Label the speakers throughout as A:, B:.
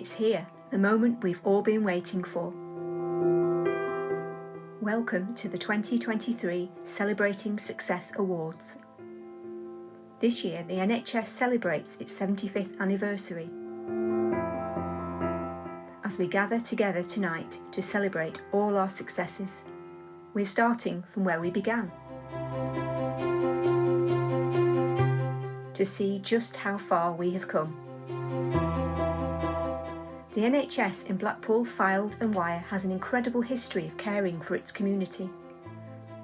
A: It's here, the moment we've all been waiting for. Welcome to the 2023 Celebrating Success Awards. This year, the NHS celebrates its 75th anniversary. As we gather together tonight to celebrate all our successes, we're starting from where we began. To see just how far we have come. The NHS in Blackpool, Fylde and Wyre has an incredible history of caring for its community,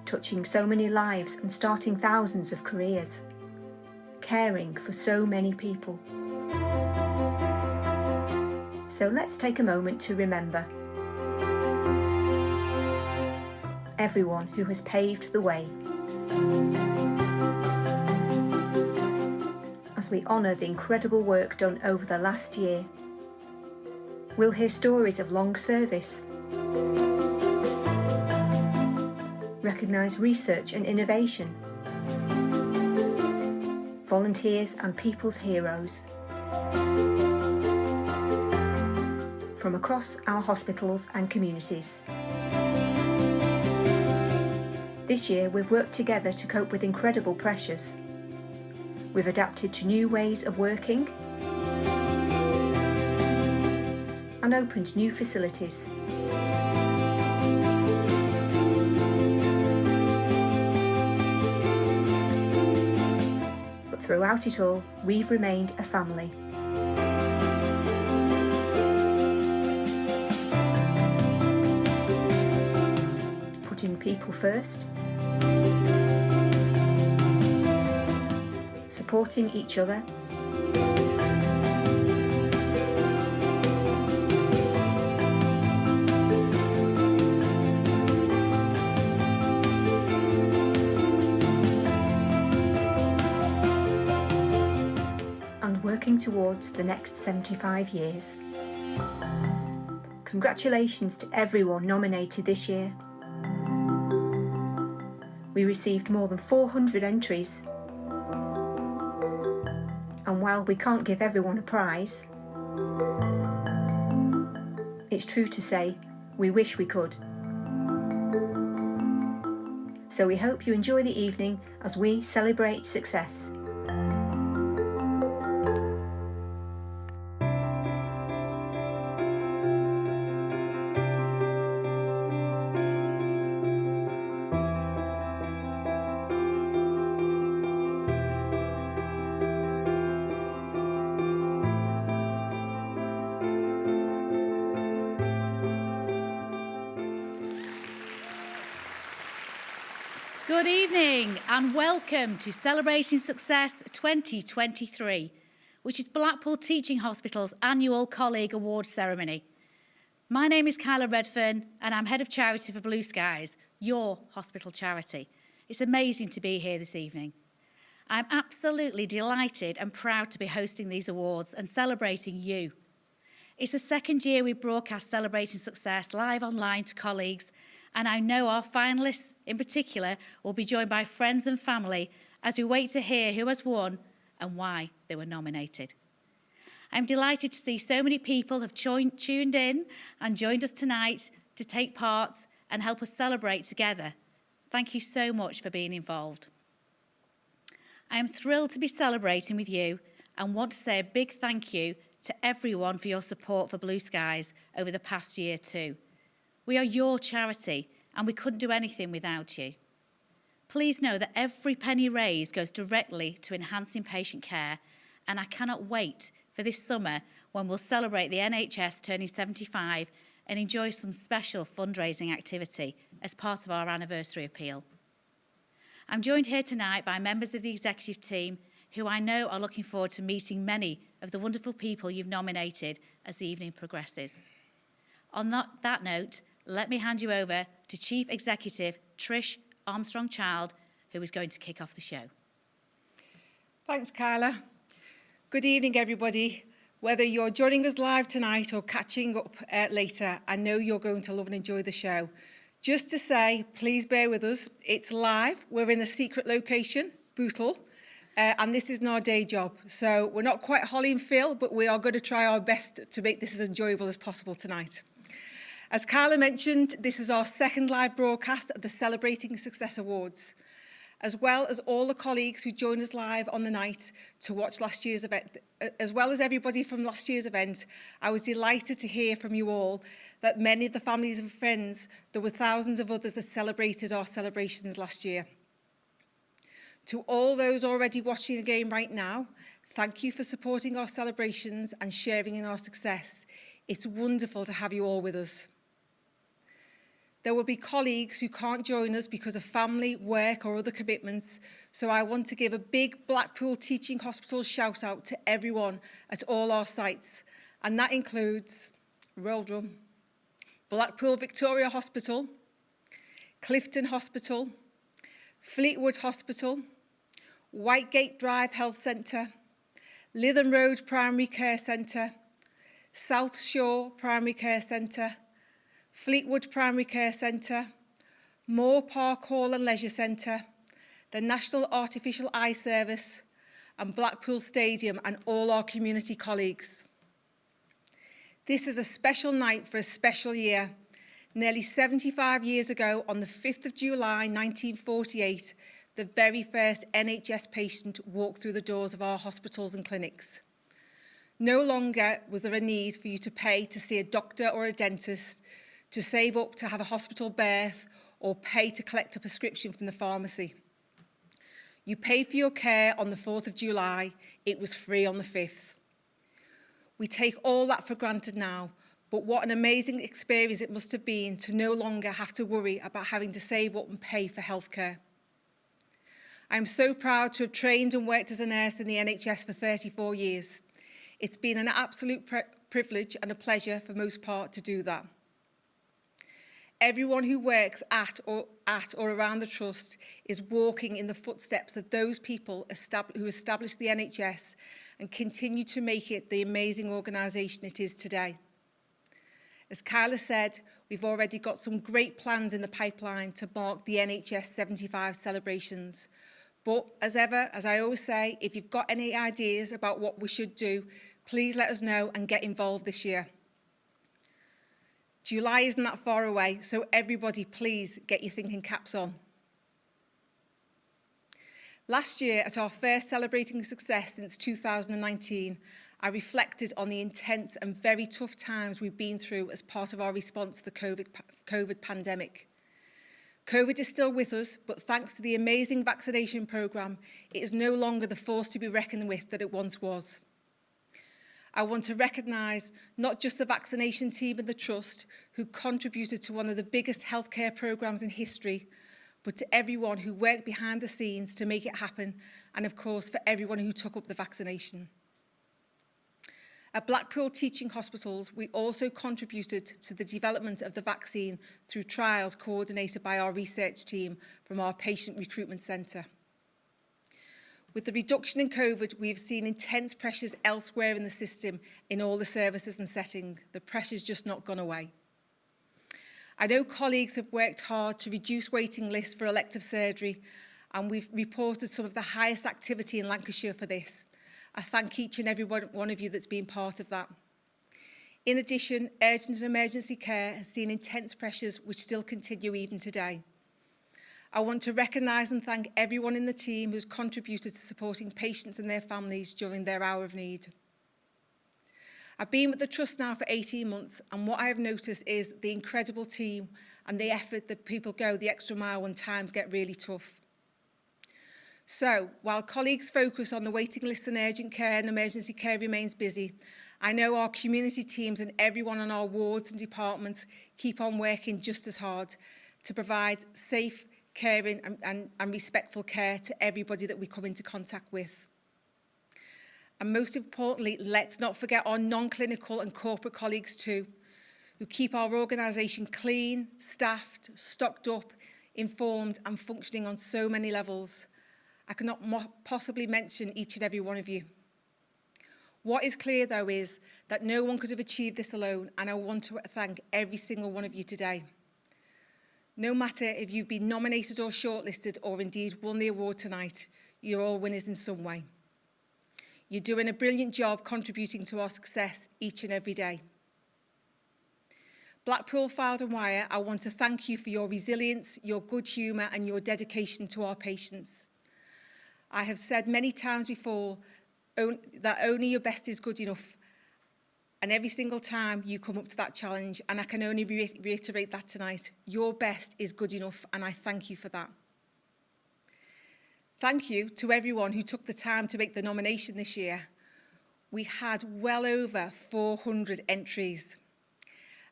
A: touching so many lives and starting thousands of careers, caring for so many people. So let's take a moment to remember everyone who has paved the way. As we honour the incredible work done over the last year, we'll hear stories of long service, recognise research and innovation, volunteers and people's heroes. From across our hospitals and communities. This year we've worked together to cope with incredible pressures. We've adapted to new ways of working and opened new facilities. But throughout it all, we've remained a family. Putting people first, supporting each other, and working towards the next 75 years. Congratulations to everyone nominated this year. We received more than 400 entries. And while we can't give everyone a prize, it's true to say we wish we could. So we hope you enjoy the evening as we celebrate success.
B: Good evening and welcome to Celebrating Success 2023, which is Blackpool Teaching Hospitals' annual Colleague Award ceremony. My name is Kila, Redfearn and I'm Head of Charity for Blue Skies, your hospital charity. It's amazing to be here this evening. I'm absolutely delighted and proud to be hosting these awards and celebrating you. It's the second year we broadcast Celebrating Success live online to colleagues, and I know our finalists in particular will be joined by friends and family as we wait to hear who has won and why they were nominated. I'm delighted to see so many people have tuned in and joined us tonight to take part and help us celebrate together. Thank you so much for being involved. I am thrilled to be celebrating with you and want to say a big thank you to everyone for your support for Blue Skies over the past year too. We are your charity and we couldn't do anything without you. Please know that every penny raised goes directly to enhancing patient care, and I cannot wait for this summer when we'll celebrate the NHS turning 75 and enjoy some special fundraising activity as part of our anniversary appeal. I'm joined here tonight by members of the executive team who I know are looking forward to meeting many of the wonderful people you've nominated as the evening progresses. On that note, let me hand you over to Chief Executive Trish Armstrong-Child, who is going to kick off the show.
C: Thanks, Kila. Good evening, everybody. Whether you're joining us live tonight or catching up later, I know you're going to love and enjoy the show. Just to say, please bear with us. It's live. We're in a secret location, Bootle. and this isn't our day job. So we're not quite Holly and Phil, but we are going to try our best to make this as enjoyable as possible tonight. As Kila mentioned, this is our second live broadcast of the Celebrating Success Awards, as well as all the colleagues who joined us live on the night to watch last year's event. As well as everybody from last year's event, I was delighted to hear from you all that many of the families and friends, there were thousands of others that celebrated our celebrations last year. To all those already watching again right now, thank you for supporting our celebrations and sharing in our success. It's wonderful to have you all with us. There will be colleagues who can't join us because of family, work or other commitments, so I want to give a big Blackpool Teaching Hospitals shout out to everyone at all our sites, and that includes, roll drum, Blackpool Victoria Hospital, Clifton Hospital, Fleetwood Hospital, Whitegate Drive Health Centre, Lytham Road Primary Care Centre, South Shore Primary Care Centre, Fleetwood Primary Care Centre, Moore Park Hall and Leisure Centre, the National Artificial Eye Service, and Blackpool Stadium, and all our community colleagues. This is a special night for a special year. Nearly 75 years ago, on the 5th of July 1948, the very first NHS patient walked through the doors of our hospitals and clinics. No longer was there a need for you to pay to see a doctor or a dentist, to save up to have a hospital birth, or pay to collect a prescription from the pharmacy. You paid for your care on the 4th of July, it was free on the 5th. We take all that for granted now, but what an amazing experience it must have been to no longer have to worry about having to save up and pay for healthcare. I am so proud to have trained and worked as a nurse in the NHS for 34 years. It's been an absolute privilege and a pleasure for most part to do that. Everyone who works at or around the Trust is walking in the footsteps of those people who established the NHS and continue to make it the amazing organisation it is today. As Kila said, we've already got some great plans in the pipeline to mark the NHS 75 celebrations. But as ever, as I always say, if you've got any ideas about what we should do, please let us know and get involved this year. July isn't that far away, so everybody please get your thinking caps on. Last year, at our first Celebrating Success since 2019, I reflected on the intense and very tough times we've been through as part of our response to the COVID pandemic. COVID is still with us, but thanks to the amazing vaccination programme, it is no longer the force to be reckoned with that it once was. I want to recognise not just the vaccination team and the Trust who contributed to one of the biggest healthcare programmes in history, but to everyone who worked behind the scenes to make it happen, and of course for everyone who took up the vaccination. At Blackpool Teaching Hospitals, we also contributed to the development of the vaccine through trials coordinated by our research team from our Patient Recruitment Centre. With the reduction in COVID, we have seen intense pressures elsewhere in the system in all the services and settings. The pressure's just not gone away. I know colleagues have worked hard to reduce waiting lists for elective surgery, and we've reported some of the highest activity in Lancashire for this. I thank each and every one of you that's been part of that. In addition, urgent and emergency care has seen intense pressures which still continue even today. I want to recognise and thank everyone in the team who's contributed to supporting patients and their families during their hour of need. I've been with the Trust now for 18 months, and what I have noticed is the incredible team and the effort that people go the extra mile when times get really tough. So, while colleagues focus on the waiting list and urgent care and emergency care remains busy, I know our community teams and everyone on our wards and departments keep on working just as hard to provide safe, caring and respectful care to everybody that we come into contact with. And most importantly, let's not forget our non-clinical and corporate colleagues too, who keep our organisation clean, staffed, stocked up, informed and functioning on so many levels. I cannot possibly mention each and every one of you. What is clear though is that no one could have achieved this alone, and I want to thank every single one of you today. No matter if you've been nominated or shortlisted or indeed won the award tonight, you're all winners in some way. You're doing a brilliant job contributing to our success each and every day. Blackpool Fylde and Wire, I want to thank you for your resilience, your good humour and your dedication to our patients. I have said many times before that only your best is good enough, and every single time you come up to that challenge, and I can only reiterate that tonight. Your best is good enough, and I thank you for that. Thank you to everyone who took the time to make the nomination this year. We had well over 400 entries,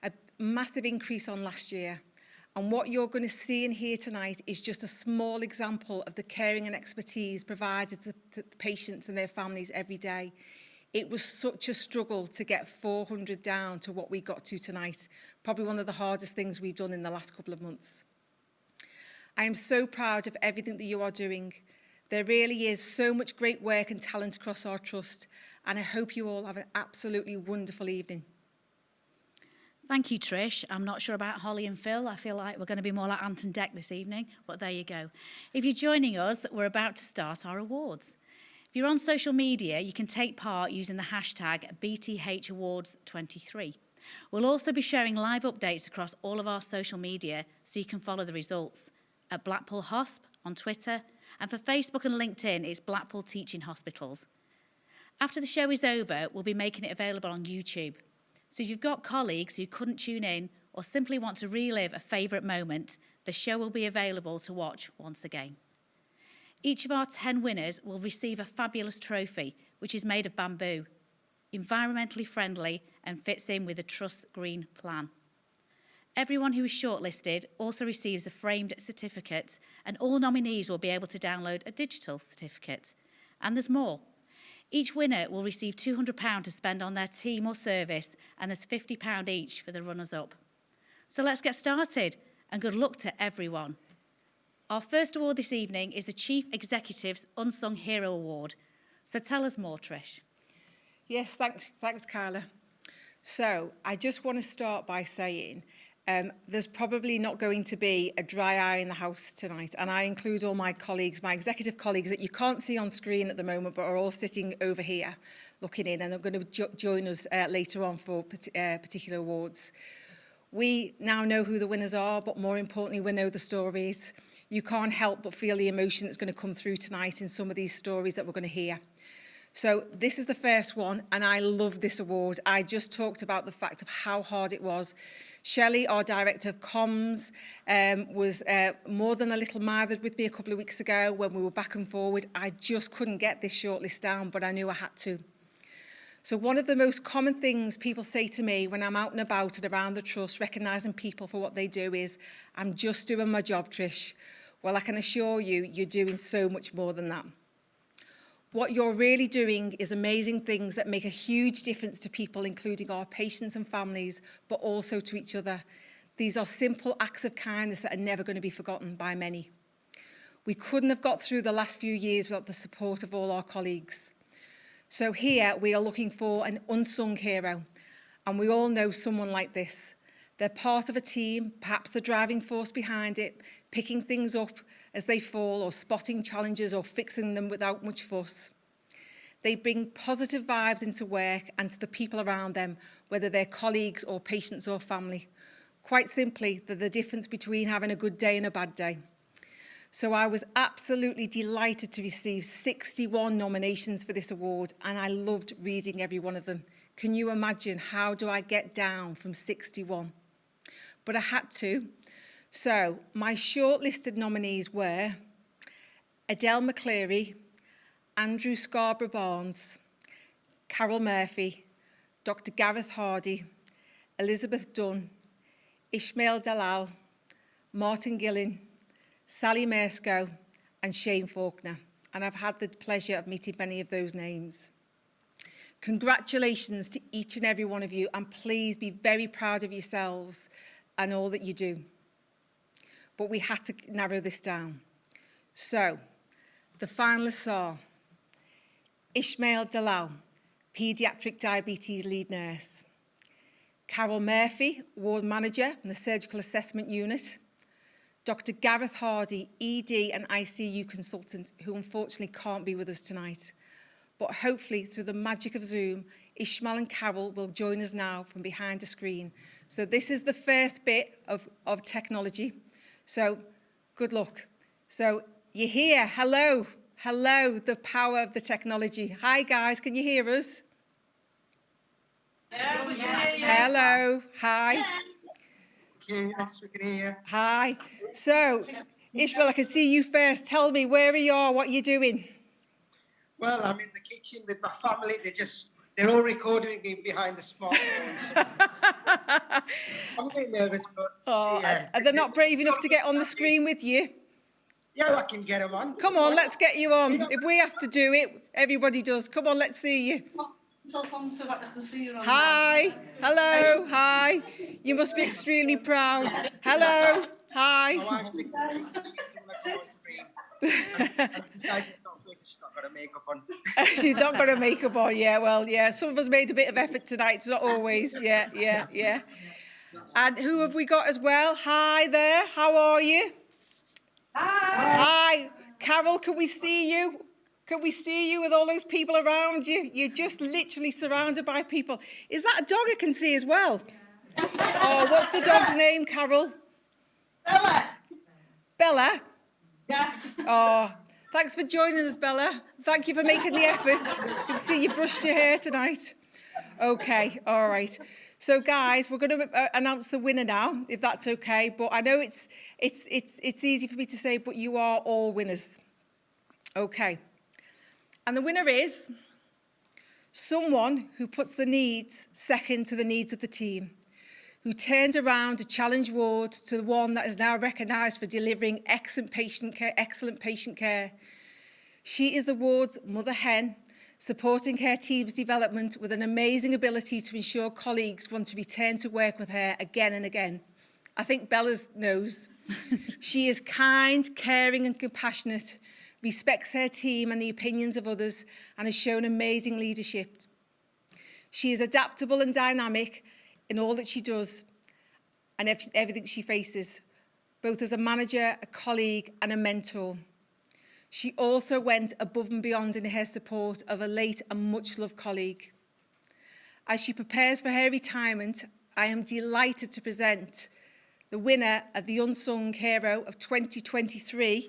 C: a massive increase on last year. And what you're going to see and hear tonight is just a small example of the caring and expertise provided to the patients and their families every day. It was such a struggle to get 400 down to what we got to tonight. Probably one of the hardest things we've done in the last couple of months. I am so proud of everything that you are doing. There really is so much great work and talent across our trust, and I hope you all have an absolutely wonderful evening.
B: Thank you, Trish. I'm not sure about Holly and Phil. I feel like we're going to be more like Ant and Dec this evening, but there you go. If you're joining us, we're about to start our awards. If you're on social media, you can take part using the hashtag BTHAwards23. We'll also be sharing live updates across all of our social media so you can follow the results. At Blackpool Hosp on Twitter, and for Facebook and LinkedIn, it's Blackpool Teaching Hospitals. After the show is over, we'll be making it available on YouTube. So if you've got colleagues who couldn't tune in or simply want to relive a favourite moment, the show will be available to watch once again. Each of our 10 winners will receive a fabulous trophy, which is made of bamboo, environmentally friendly and fits in with the Trust Green Plan. Everyone who is shortlisted also receives a framed certificate, and all nominees will be able to download a digital certificate. And there's more. Each winner will receive £200 to spend on their team or service, and there's £50 each for the runners-up. So let's get started, and good luck to everyone. Our first award this evening is the Chief Executive's Unsung Hero Award. So tell us more, Trish.
C: Yes, thanks, Kila. So I just want to start by saying there's probably not going to be a dry eye in the house tonight, and I include all my colleagues, my executive colleagues that you can't see on screen at the moment, but are all sitting over here looking in, and they're going to join us later on for particular awards. We now know who the winners are, but more importantly, we know the stories. You can't help but feel the emotion that's going to come through tonight in some of these stories that we're going to hear. So this is the first one, and I love this award. I just talked about the fact of how hard it was. Shelley, our Director of Comms, was more than a little mithered with me a couple of weeks ago when we were back and forward. I just couldn't get this shortlist down, but I knew I had to. So one of the most common things people say to me when I'm out and about and around the trust, recognising people for what they do is, I'm just doing my job, Trish. Well, I can assure you, you're doing so much more than that. What you're really doing is amazing things that make a huge difference to people, including our patients and families, but also to each other. These are simple acts of kindness that are never going to be forgotten by many. We couldn't have got through the last few years without the support of all our colleagues. So here we are looking for an unsung hero, and we all know someone like this. They're part of a team, perhaps the driving force behind it, picking things up as they fall, or spotting challenges or fixing them without much fuss. They bring positive vibes into work and to the people around them, whether they're colleagues or patients or family. Quite simply, they're the difference between having a good day and a bad day. So I was absolutely delighted to receive 61 nominations for this award, and I loved reading every one of them. Can you imagine, how do I get down from 61? But I had to. So my shortlisted nominees were Adele McCleary, Andrew Scarborough-Barnes, Carol Murphy, Dr. Gareth Hardy, Elizabeth Dunn, Ishmael Dalal, Martin Gillen, Sally Mersco, and Shane Faulkner. And I've had the pleasure of meeting many of those names. Congratulations to each and every one of you, and please be very proud of yourselves and all that you do. But we had to narrow this down. So, the finalists are Ishmael Dalal, Paediatric Diabetes Lead Nurse, Carol Murphy, Ward Manager in the Surgical Assessment Unit, Dr. Gareth Hardy, ED and ICU consultant, who unfortunately can't be with us tonight. But hopefully, through the magic of Zoom, Ishmael and Carol will join us now from behind the screen. So this is the first bit of technology. So good luck. So you're here. Hello. Hello, the power of the technology. Hi, guys. Can you hear us?
D: Hello.
C: Hello. Hi.
D: Yes, we can hear you.
C: Hi. So, Ishmael, I can see you first. Tell me, where are you? What are you doing?
D: Well, I'm in the kitchen with my family. They're all recording me behind the smartphone. I'm a bit nervous, but yeah.
C: Are they not brave enough to get on the screen with you?
D: Yeah, I can get them on.
C: Come on, let's get you on. If we have to do it, everybody does. Come on, let's see you.
E: Cell phone so that I can see you on
C: Hi. Hello. Hi. You must be extremely proud. Hello. Hi.
D: My wife's looking at the screen. She's not got her makeup on.
C: She's not got her makeup on, yeah. Well, yeah. Some of us made a bit of effort tonight. It's not always. Yeah. And who have we got as well? Hi there. How are you? Hi. Carol, can we see you? Can we see you with all those people around you? You're just literally surrounded by people. Is that a dog I can see as well? Oh, what's the dog's name, Carol?
E: Bella.
C: Bella?
E: Yes.
C: Oh, thanks for joining us, Bella. Thank you for making the effort. I can see you brushed your hair tonight. Okay, all right. So, guys, we're going to announce the winner now, if that's okay. But I know it's easy for me to say, but you are all winners. Okay. And the winner is someone who puts the needs second to the needs of the team, who turned around a challenge ward to the one that is now recognised for delivering excellent patient care. She is the ward's mother hen, supporting her team's development with an amazing ability to ensure colleagues want to return to work with her again and again. I think Bella's knows. She is kind, caring and compassionate, respects her team and the opinions of others, and has shown amazing leadership. She is adaptable and dynamic in all that she does and everything she faces, both as a manager, a colleague and a mentor. She also went above and beyond in her support of a late and much-loved colleague. As she prepares for her retirement, I am delighted to present the winner of the Unsung Hero of 2023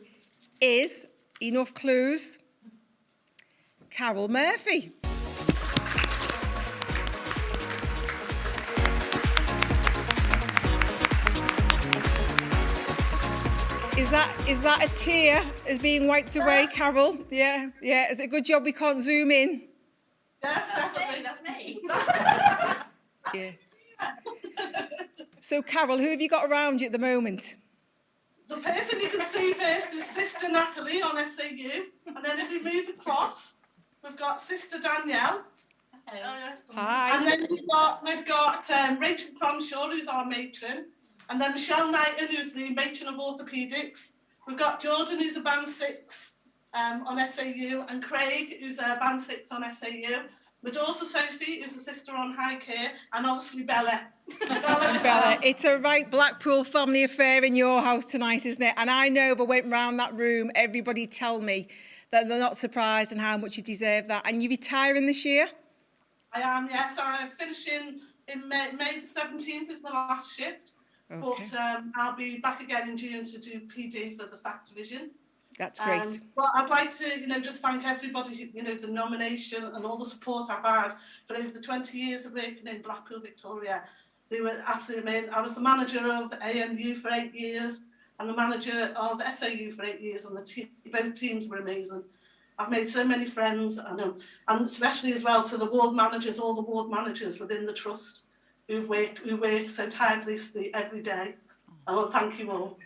C: is, enough clues, Carol Murphy. Is that a tear is being wiped away, Carol? Yeah. Is it a good job we can't zoom in?
E: Yes, definitely. That's me.
C: Yeah. So, Carol, who have you got around you at the moment?
E: The person you can see first is Sister Natalie on SAU. And then if we move across, we've got Sister Danielle. Hello.
C: Hi.
E: And then we've got Rachel Cronshaw, who's our matron. And then Michelle Knighton, who's the matron of orthopaedics. We've got Jordan, who's a band 6 on SAU. And Craig, who's a band 6 on SAU. My daughter Sophie, who's a sister on high care. And obviously Bella.
C: Bella, it's a right Blackpool family affair in your house tonight, isn't it? And I know if I went round that room, everybody tell me that they're not surprised and how much you deserve that. And you're retiring this year?
E: I am, yes. I'm finishing in May the 17th is my last shift. Okay. But I'll be back again in June to do PD for the FAC division.
C: That's great.
E: But I'd like to, just thank everybody, the nomination and all the support I've had for over the 20 years of working in Blackpool, Victoria. They were absolutely amazing. I was the manager of AMU for 8 years and the manager of SAU for 8 years, and both teams were amazing. I've made so many friends, and especially as well to the ward managers, all the ward managers within the trust who work so tirelessly every day. I want to thank you all.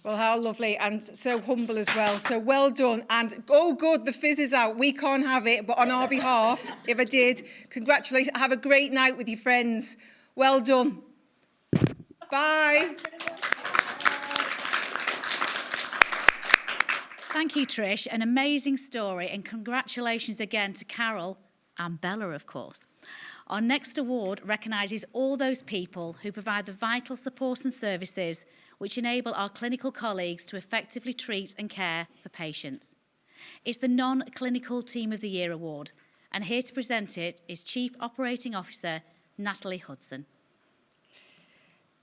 C: Well, how lovely, and so humble as well. So well done. And, oh, good, the fizz is out. We can't have it, but on our behalf, if I did, congratulations. Have a great night with your friends. Well done. Bye.
B: Thank you, Trish. An amazing story, and congratulations again to Carol and Bella, of course. Our next award recognises all those people who provide the vital support and services which enable our clinical colleagues to effectively treat and care for patients. It's the Non-Clinical Team of the Year award, and here to present it is Chief Operating Officer Natalie Hudson.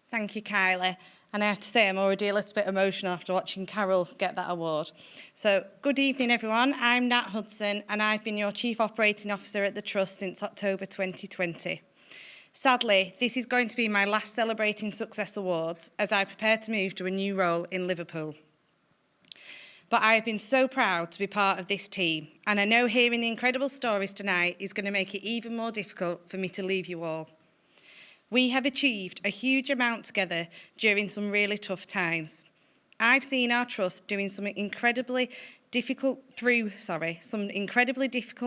F: Thank you, Kyla. And I have to say, I'm already a little bit emotional after watching Carol get that award. So, good evening, everyone. I'm Nat Hudson, and I've been your Chief Operating Officer at the Trust since October 2020. Sadly, this is going to be my last Celebrating Success Awards as I prepare to move to a new role in Liverpool. But I have been so proud to be part of this team, and I know hearing the incredible stories tonight is going to make it even more difficult for me to leave you all. We have achieved a huge amount together during some really tough times. I've seen our trust doing some incredibly difficult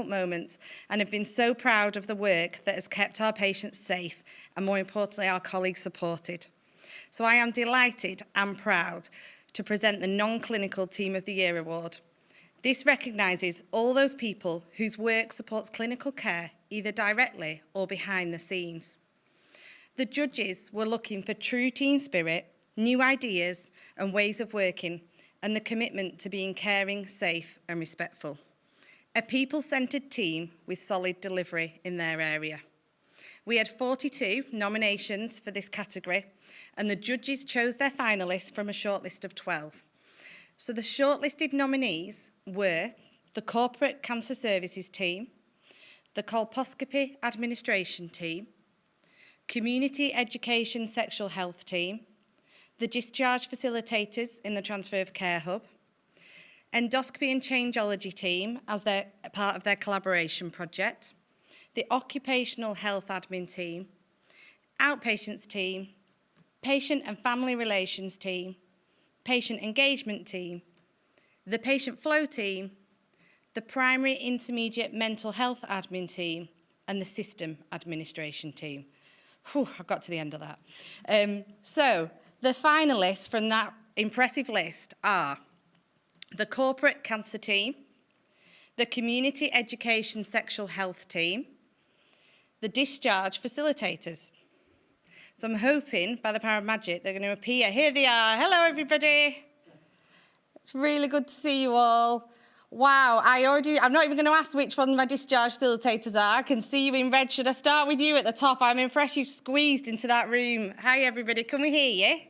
F: moments, and have been so proud of the work that has kept our patients safe and, more importantly, our colleagues supported. So I am delighted and proud to present the Non-Clinical Team of the Year award. This recognises all those people whose work supports clinical care, either directly or behind the scenes. The judges were looking for true team spirit, new ideas and ways of working, and the commitment to being caring, safe and respectful. A people-centred team with solid delivery in their area. We had 42 nominations for this category, and the judges chose their finalists from a shortlist of 12. So the shortlisted nominees were the Corporate Cancer Services team, the Colposcopy Administration team, Community Education Sexual Health team, the Discharge Facilitators in the Transfer of Care Hub, Endoscopy and Changeology team as part of their collaboration project, the Occupational Health Admin team, Outpatients team, Patient and Family Relations team, Patient Engagement team, the Patient Flow team, the Primary Intermediate Mental Health Admin team, and the System Administration team. Whew, I got to the end of that. So the finalists from that impressive list are the Corporate Cancer team, the Community Education Sexual Health team, the Discharge Facilitators. So I'm hoping, by the power of magic, they're going to appear. Here they are. Hello, everybody. It's really good to see you all. Wow, I'm not even going to ask which one my discharge facilitators are. I can see you in red. Should I start with you at the top? I'm impressed you've squeezed into that room. Hi, everybody. Can we hear you?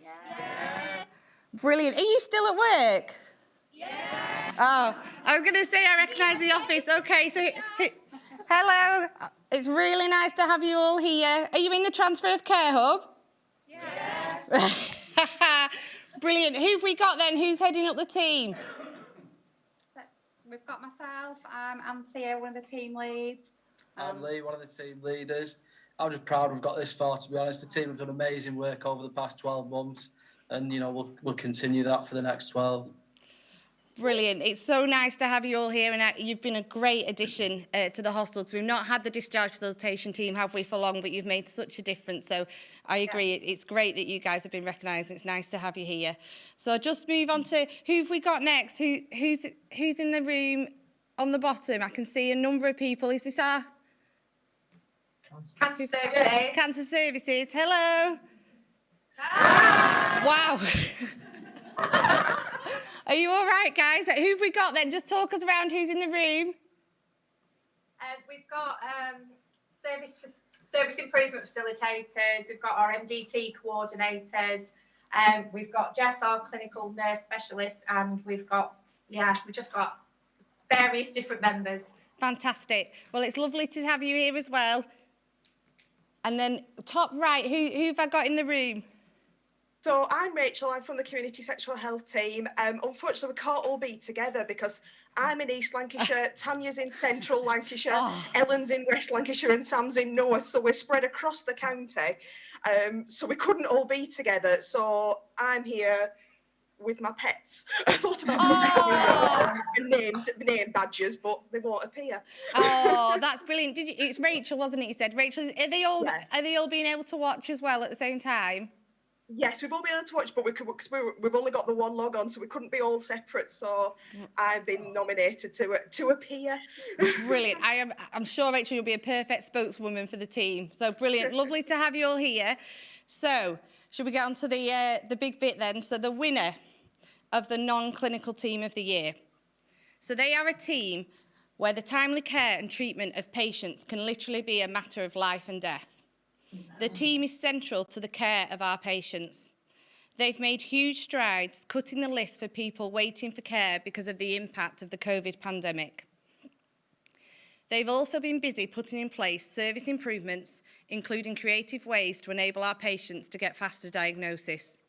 F: Yes. Brilliant. Are you still at work? Yes. Oh, I was going to say I recognise the office. OK, so hello. It's really nice to have you all here. Are you in the Transfer of Care Hub? Yes. Brilliant. Who've we got then? Who's heading up the team?
G: We've got myself, I'm Anthea, one of the team leads.
H: I'm Lee, one of the team leaders. I'm just proud we've got this far, to be honest. The team have done amazing work over the past 12 months, and, you know, we'll continue that for the next 12.
F: Brilliant. It's so nice to have you all here, and you've been a great addition to the hostel, because we've not had the discharge facilitation team, have we, for long, but you've made such a difference. So I agree. Yeah. It's great that you guys have been recognised. It's nice to have you here. So I'll just move on to who've we got next? Who's in the room on the bottom? I can see a number of people. Is this our
G: Cancer Services?
F: Cancer Services. Hello. Hi. Wow. Are you all right, guys? Who've we got then? Just talk us around who's in the room.
G: We've got service improvement facilitators, we've got our MDT coordinators, we've got Jess, our clinical nurse specialist, and we've just got various different members.
F: Fantastic. Well, it's lovely to have you here as well. And then top right, who've I got in the room?
I: So I'm Rachel, I'm from the Community Sexual Health team. Unfortunately, we can't all be together because I'm in East Lancashire, Tanya's in Central Lancashire, Ellen's in West Lancashire and Sam's in North, so we're spread across the county. So we couldn't all be together, so I'm here with my pets. I thought about name badges, but they won't appear.
F: Oh, that's brilliant. It's Rachel, wasn't it, you said? Rachel, are they all being able to watch as well at the same time?
I: Yes, we've all been able to watch, but we've only got the one log on, so we couldn't be all separate. So I've been nominated to appear.
F: Brilliant. I'm sure, Rachel, you'll be a perfect spokeswoman for the team. So brilliant. Lovely to have you all here. So Should we get on to the big bit then? So the winner of the non-clinical team of the year. So they are a team where the timely care and treatment of patients can literally be a matter of life and death. The team is central to the care of our patients. They've made huge strides cutting the list for people waiting for care because of the impact of the COVID pandemic. They've also been busy putting in place service improvements, including creative ways to enable our patients to get faster diagnosis.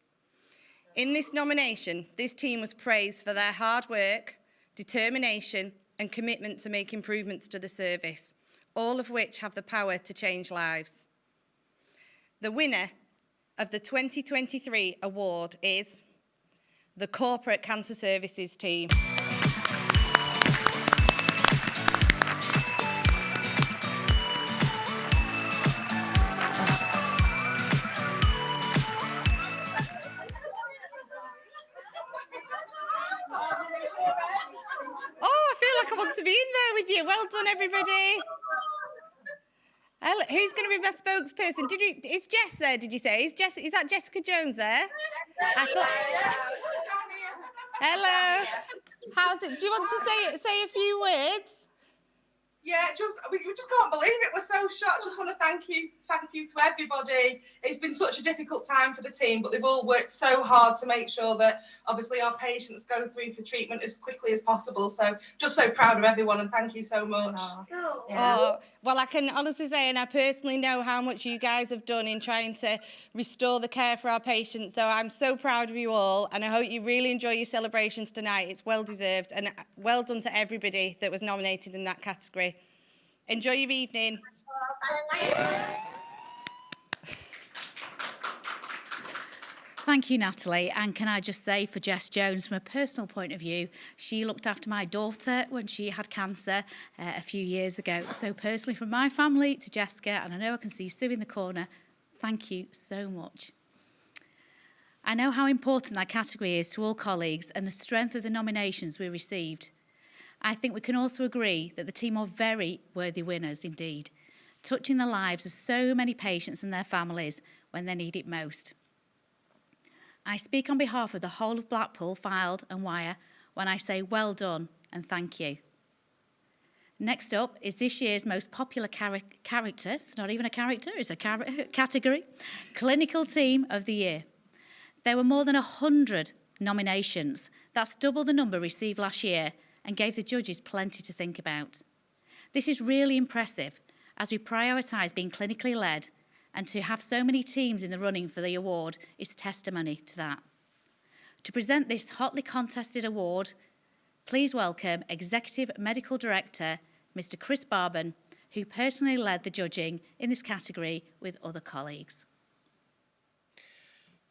F: In this nomination, this team was praised for their hard work, determination, and commitment to make improvements to the service, all of which have the power to change lives. The winner of the 2023 award is the Corporate Cancer Services team. Oh, I feel like I want to be in there with you. Well done, everybody. Who's going to be my spokesperson? Is Jess there, did you say? Is that Jessica Jones there? Hello. How's it? Do you want to say a few words?
J: Yeah, we just can't believe it. We're so shocked. Just want to thank you to everybody. It's been such a difficult time for the team, but they've all worked so hard to make sure that obviously our patients go through for treatment as quickly as possible. So just so proud of everyone, and thank you so much.
F: Oh, well, I can honestly say, and I personally know how much you guys have done in trying to restore the care for our patients. So I'm so proud of you all, and I hope you really enjoy your celebrations tonight. It's well deserved, and well done to everybody that was nominated in that category. Enjoy your evening.
B: Thank you, Natalie. And can I just say for Jess Jones, from a personal point of view, she looked after my daughter when she had cancer a few years ago. So personally, from my family to Jessica, and I know I can see Sue in the corner, thank you so much. I know how important that category is to all colleagues and the strength of the nominations we received. I think we can also agree that the team are very worthy winners indeed, touching the lives of so many patients and their families when they need it most. I speak on behalf of the whole of Blackpool, Fylde and Wyre when I say well done and thank you. Next up is this year's most popular character, it's not even a character, it's a category, Clinical Team of the Year. There were more than 100 nominations, that's double the number received last year, and gave the judges plenty to think about. This is really impressive as we prioritise being clinically led, and to have so many teams in the running for the award is testimony to that. To present this hotly contested award, please welcome Executive Medical Director, Mr. Chris Barban, who personally led the judging in this category with other colleagues.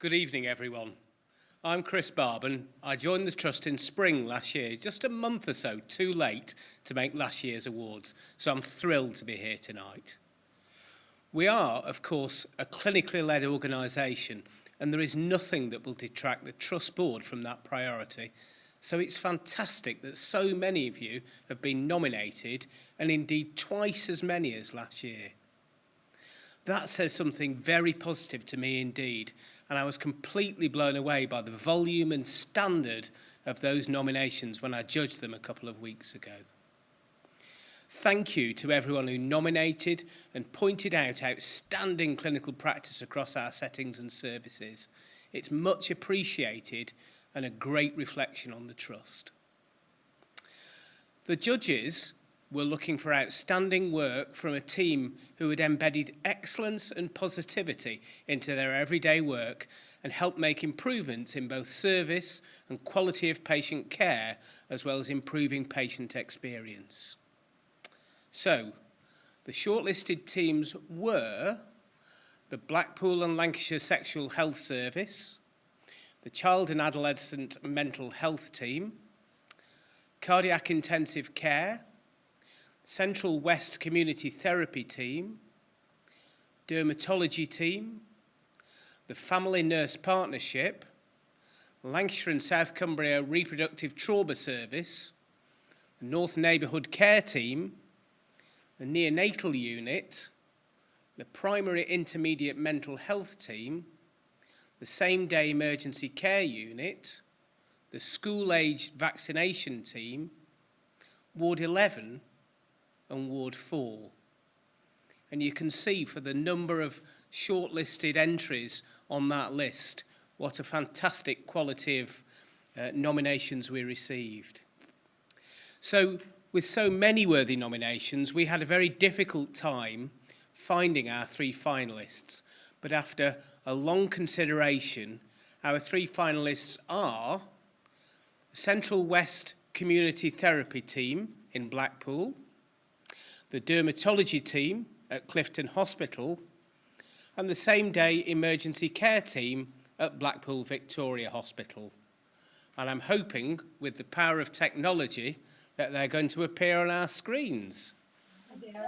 K: Good evening, everyone. I'm Chris Barban. I joined the Trust in spring last year, just a month or so too late to make last year's awards, so I'm thrilled to be here tonight. We are, of course, a clinically led organisation, and there is nothing that will detract the Trust Board from that priority, so it's fantastic that so many of you have been nominated, and indeed twice as many as last year. That says something very positive to me indeed, and I was completely blown away by the volume and standard of those nominations when I judged them a couple of weeks ago. Thank you to everyone who nominated and pointed out outstanding clinical practice across our settings and services. It's much appreciated and a great reflection on the Trust. The judges were looking for outstanding work from a team who had embedded excellence and positivity into their everyday work and helped make improvements in both service and quality of patient care, as well as improving patient experience. So, the shortlisted teams were the Blackpool and Lancashire Sexual Health Service, the Child and Adolescent Mental Health Team, Cardiac Intensive Care, Central West Community Therapy Team, Dermatology Team, the Family Nurse Partnership, Lancashire and South Cumbria Reproductive Trauma Service, the North Neighbourhood Care Team, the Neonatal Unit, the Primary Intermediate Mental Health Team, the same-day emergency care unit, the school-age vaccination team, Ward 11 and Ward 4. And you can see for the number of shortlisted entries on that list, what a fantastic quality of nominations we received. So, with so many worthy nominations, we had a very difficult time finding our 3 finalists. But after a long consideration, our 3 finalists are the Central West Community Therapy Team in Blackpool, the Dermatology Team at Clifton Hospital, and the same-day emergency care team at Blackpool Victoria Hospital. And I'm hoping, with the power of technology, that they're going to appear on our screens.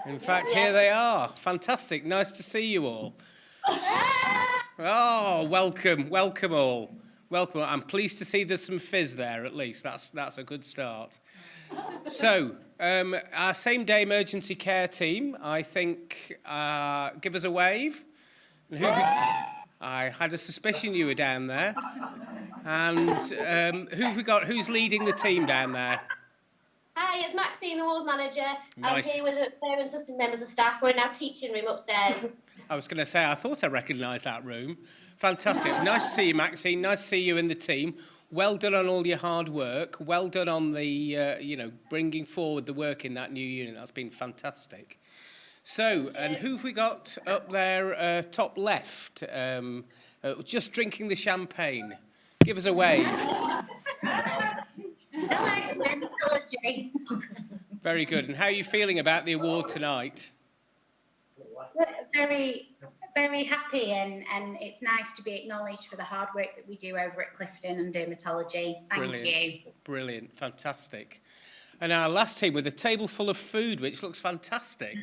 K: In fact, here they are. Fantastic. Nice to see you all. Oh, welcome all. Welcome. I'm pleased to see there's some fizz there, at least. That's a good start. So, our same-day emergency care team, I think, give us a wave. And I had a suspicion you were down there. And who have we got? Who's leading the team down there?
L: Hi, it's Maxine, the ward manager.
K: Nice.
L: I'm here with the parents and members of staff. We're in our teaching room upstairs.
K: I was going to say, I thought I recognised that room. Fantastic. Nice to see you, Maxine. Nice to see you in the team. Well done on all your hard work. Well done on the, bringing forward the work in that new unit. That's been fantastic. So, and who've we got up there, top left? Just drinking the champagne. Give us a wave. Very good. And how are you feeling about the award tonight?
M: Very, very happy, and it's nice to be acknowledged for the hard work that we do over at Clifton and dermatology. Thank you.
K: Brilliant. Fantastic. And our last team with a table full of food, which looks fantastic.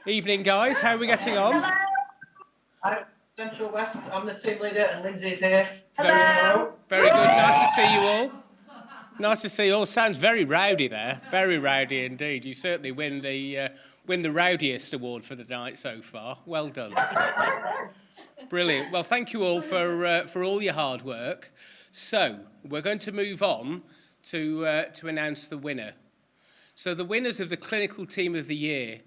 K: Evening, guys. How are we getting on?
N: Hi, Central West. I'm the team leader, and Lindsay's here.
K: Very good. Nice to see you all. Nice to see you all. Sounds very rowdy there. Very rowdy indeed. You certainly win the rowdiest award for the night so far. Well done. Brilliant. Well, thank you all for all your hard work. So we're going to move on to announce the winner. So the winners of the Clinical Team of the Year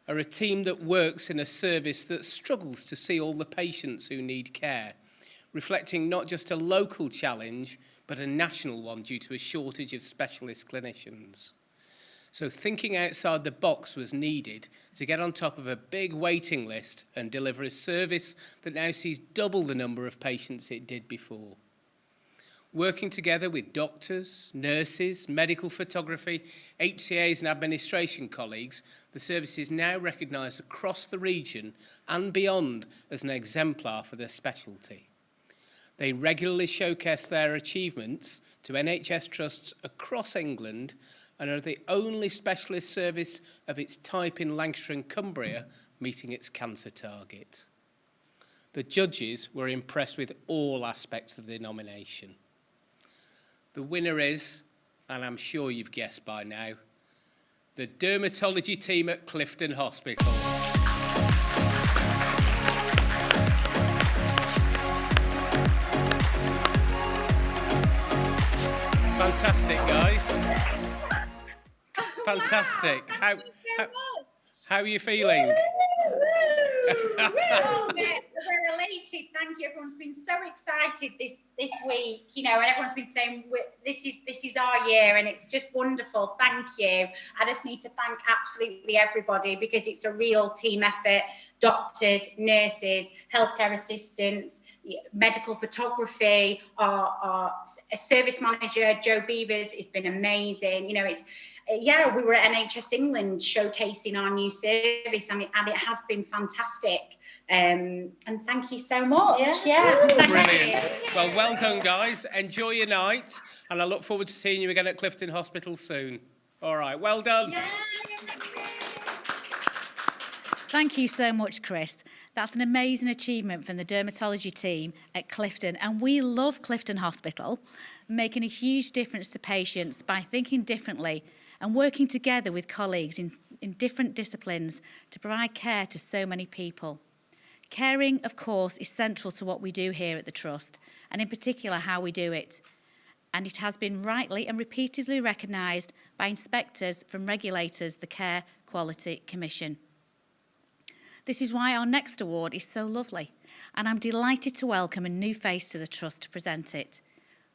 K: are a team that works in a service that struggles to see all the patients who need care, reflecting not just a local challenge, but a national one due to a shortage of specialist clinicians. So thinking outside the box was needed to get on top of a big waiting list and deliver a service that now sees double the number of patients it did before. Working together with doctors, nurses, medical photography, HCAs and administration colleagues, the service is now recognised across the region and beyond as an exemplar for their specialty. They regularly showcase their achievements to NHS trusts across England and are the only specialist service of its type in Lancashire and Cumbria meeting its cancer target. The judges were impressed with all aspects of the nomination. The winner is, and I'm sure you've guessed by now, the dermatology team at Clifton Hospital. Fantastic, guys. Fantastic. How are you feeling?
M: We're elated. Thank you. Everyone's been so excited this week, and everyone's been saying this is our year, and it's just wonderful. Thank you. I just need to thank absolutely everybody because it's a real team effort. Doctors, nurses, healthcare assistants, medical photography, our service manager Joe Beavers has been amazing. We were at NHS England showcasing our new service, and it has been fantastic. And thank you so much. Yeah.
K: Brilliant. Well done, guys. Enjoy your night, and I look forward to seeing you again at Clifton Hospital soon. All right. Well done.
M: Yeah.
B: Thank you so much, Chris. That's an amazing achievement from the dermatology team at Clifton, and we love Clifton Hospital, making a huge difference to patients by thinking differently and working together with colleagues in different disciplines to provide care to so many people. Caring, of course, is central to what we do here at the Trust, and in particular how we do it. And it has been rightly and repeatedly recognised by inspectors from regulators, the Care Quality Commission. This is why our next award is so lovely, and I'm delighted to welcome a new face to the Trust to present it.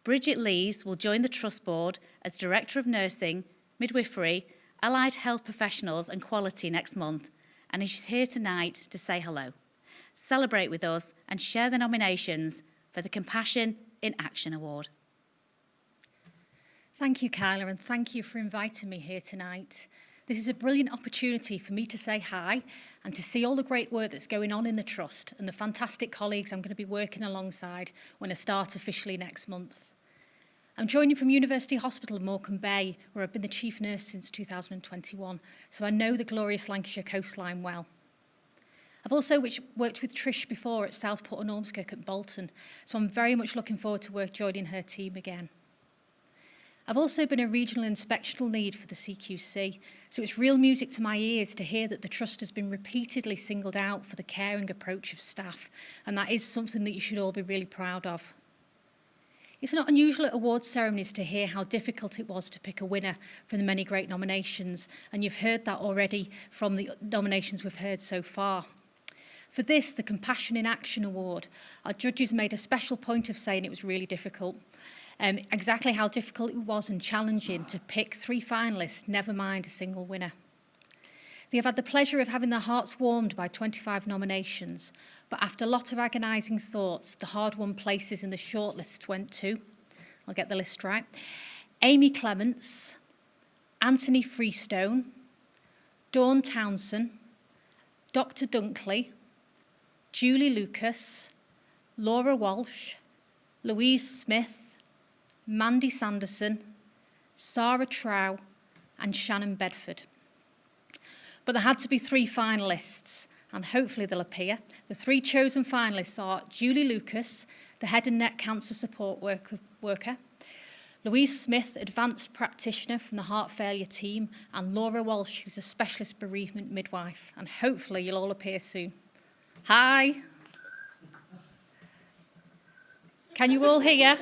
B: Bridget Lees will join the Trust Board as Director of Nursing, Midwifery, Allied Health Professionals and Quality next month, and is here tonight to say hello, celebrate with us and share the nominations for the Compassion in Action Award.
O: Thank you, Kila, and thank you for inviting me here tonight. This is a brilliant opportunity for me to say hi and to see all the great work that's going on in the Trust and the fantastic colleagues I'm going to be working alongside when I start officially next month. I'm joining from University Hospital in Morecambe Bay, where I've been the Chief Nurse since 2021, so I know the glorious Lancashire coastline well. I've also worked with Trish before at Southport and Ormskirk at Bolton, so I'm very much looking forward to joining her team again. I've also been a regional inspectional lead for the CQC, so it's real music to my ears to hear that the Trust has been repeatedly singled out for the caring approach of staff, and that is something that you should all be really proud of. It's not unusual at awards ceremonies to hear how difficult it was to pick a winner from the many great nominations, and you've heard that already from the nominations we've heard so far. For this, the Compassion in Action Award, our judges made a special point of saying it was really difficult. Exactly how difficult it was and challenging to pick 3 finalists, never mind a single winner. They have had the pleasure of having their hearts warmed by 25 nominations, but after a lot of agonising thoughts, the hard-won places in the shortlist went to, I'll get the list right, Amy Clements, Anthony Freestone, Dawn Townsend, Dr Dunkley, Julie Lucas, Laura Walsh, Louise Smith, Mandy Sanderson, Sarah Trow and Shannon Bedford. But there had to be 3 finalists, and hopefully they'll appear. The 3 chosen finalists are Julie Lucas, the Head and Neck Cancer Support Worker, Louise Smith, Advanced Practitioner from the Heart Failure Team, and Laura Walsh, who's a Specialist Bereavement Midwife. And hopefully you'll all appear soon. Hi. Can you all hear?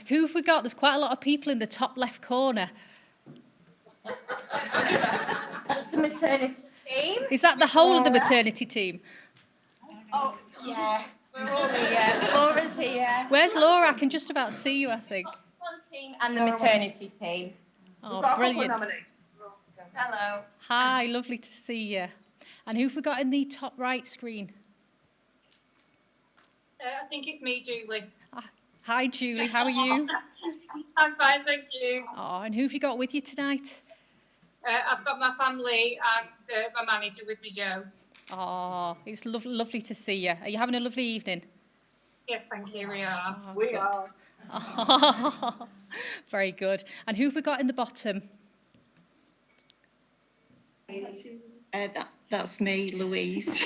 O: Who have we got? There's quite a lot of people in the top left corner.
G: That's the maternity team.
O: Is that the whole of the maternity team?
G: Oh, yeah. We're all here. Laura's here.
O: Where's Laura? I can just about see you, I think.
G: One team and the maternity team.
O: Oh, brilliant.
G: Hello.
O: Hi, lovely to see you. And who have we got in the top right screen?
P: I think it's me, Julie.
O: Hi, Julie. How are you?
P: I'm fine, thank you.
O: Oh, and who have you got with you tonight?
P: I've got my family and my manager with me, Jo.
O: Oh, it's lovely to see you. Are you having a lovely evening?
P: Yes, thank you, we are.
O: Oh, we are. Oh, very good. And who have we got in the bottom?
Q: That's me, Louise.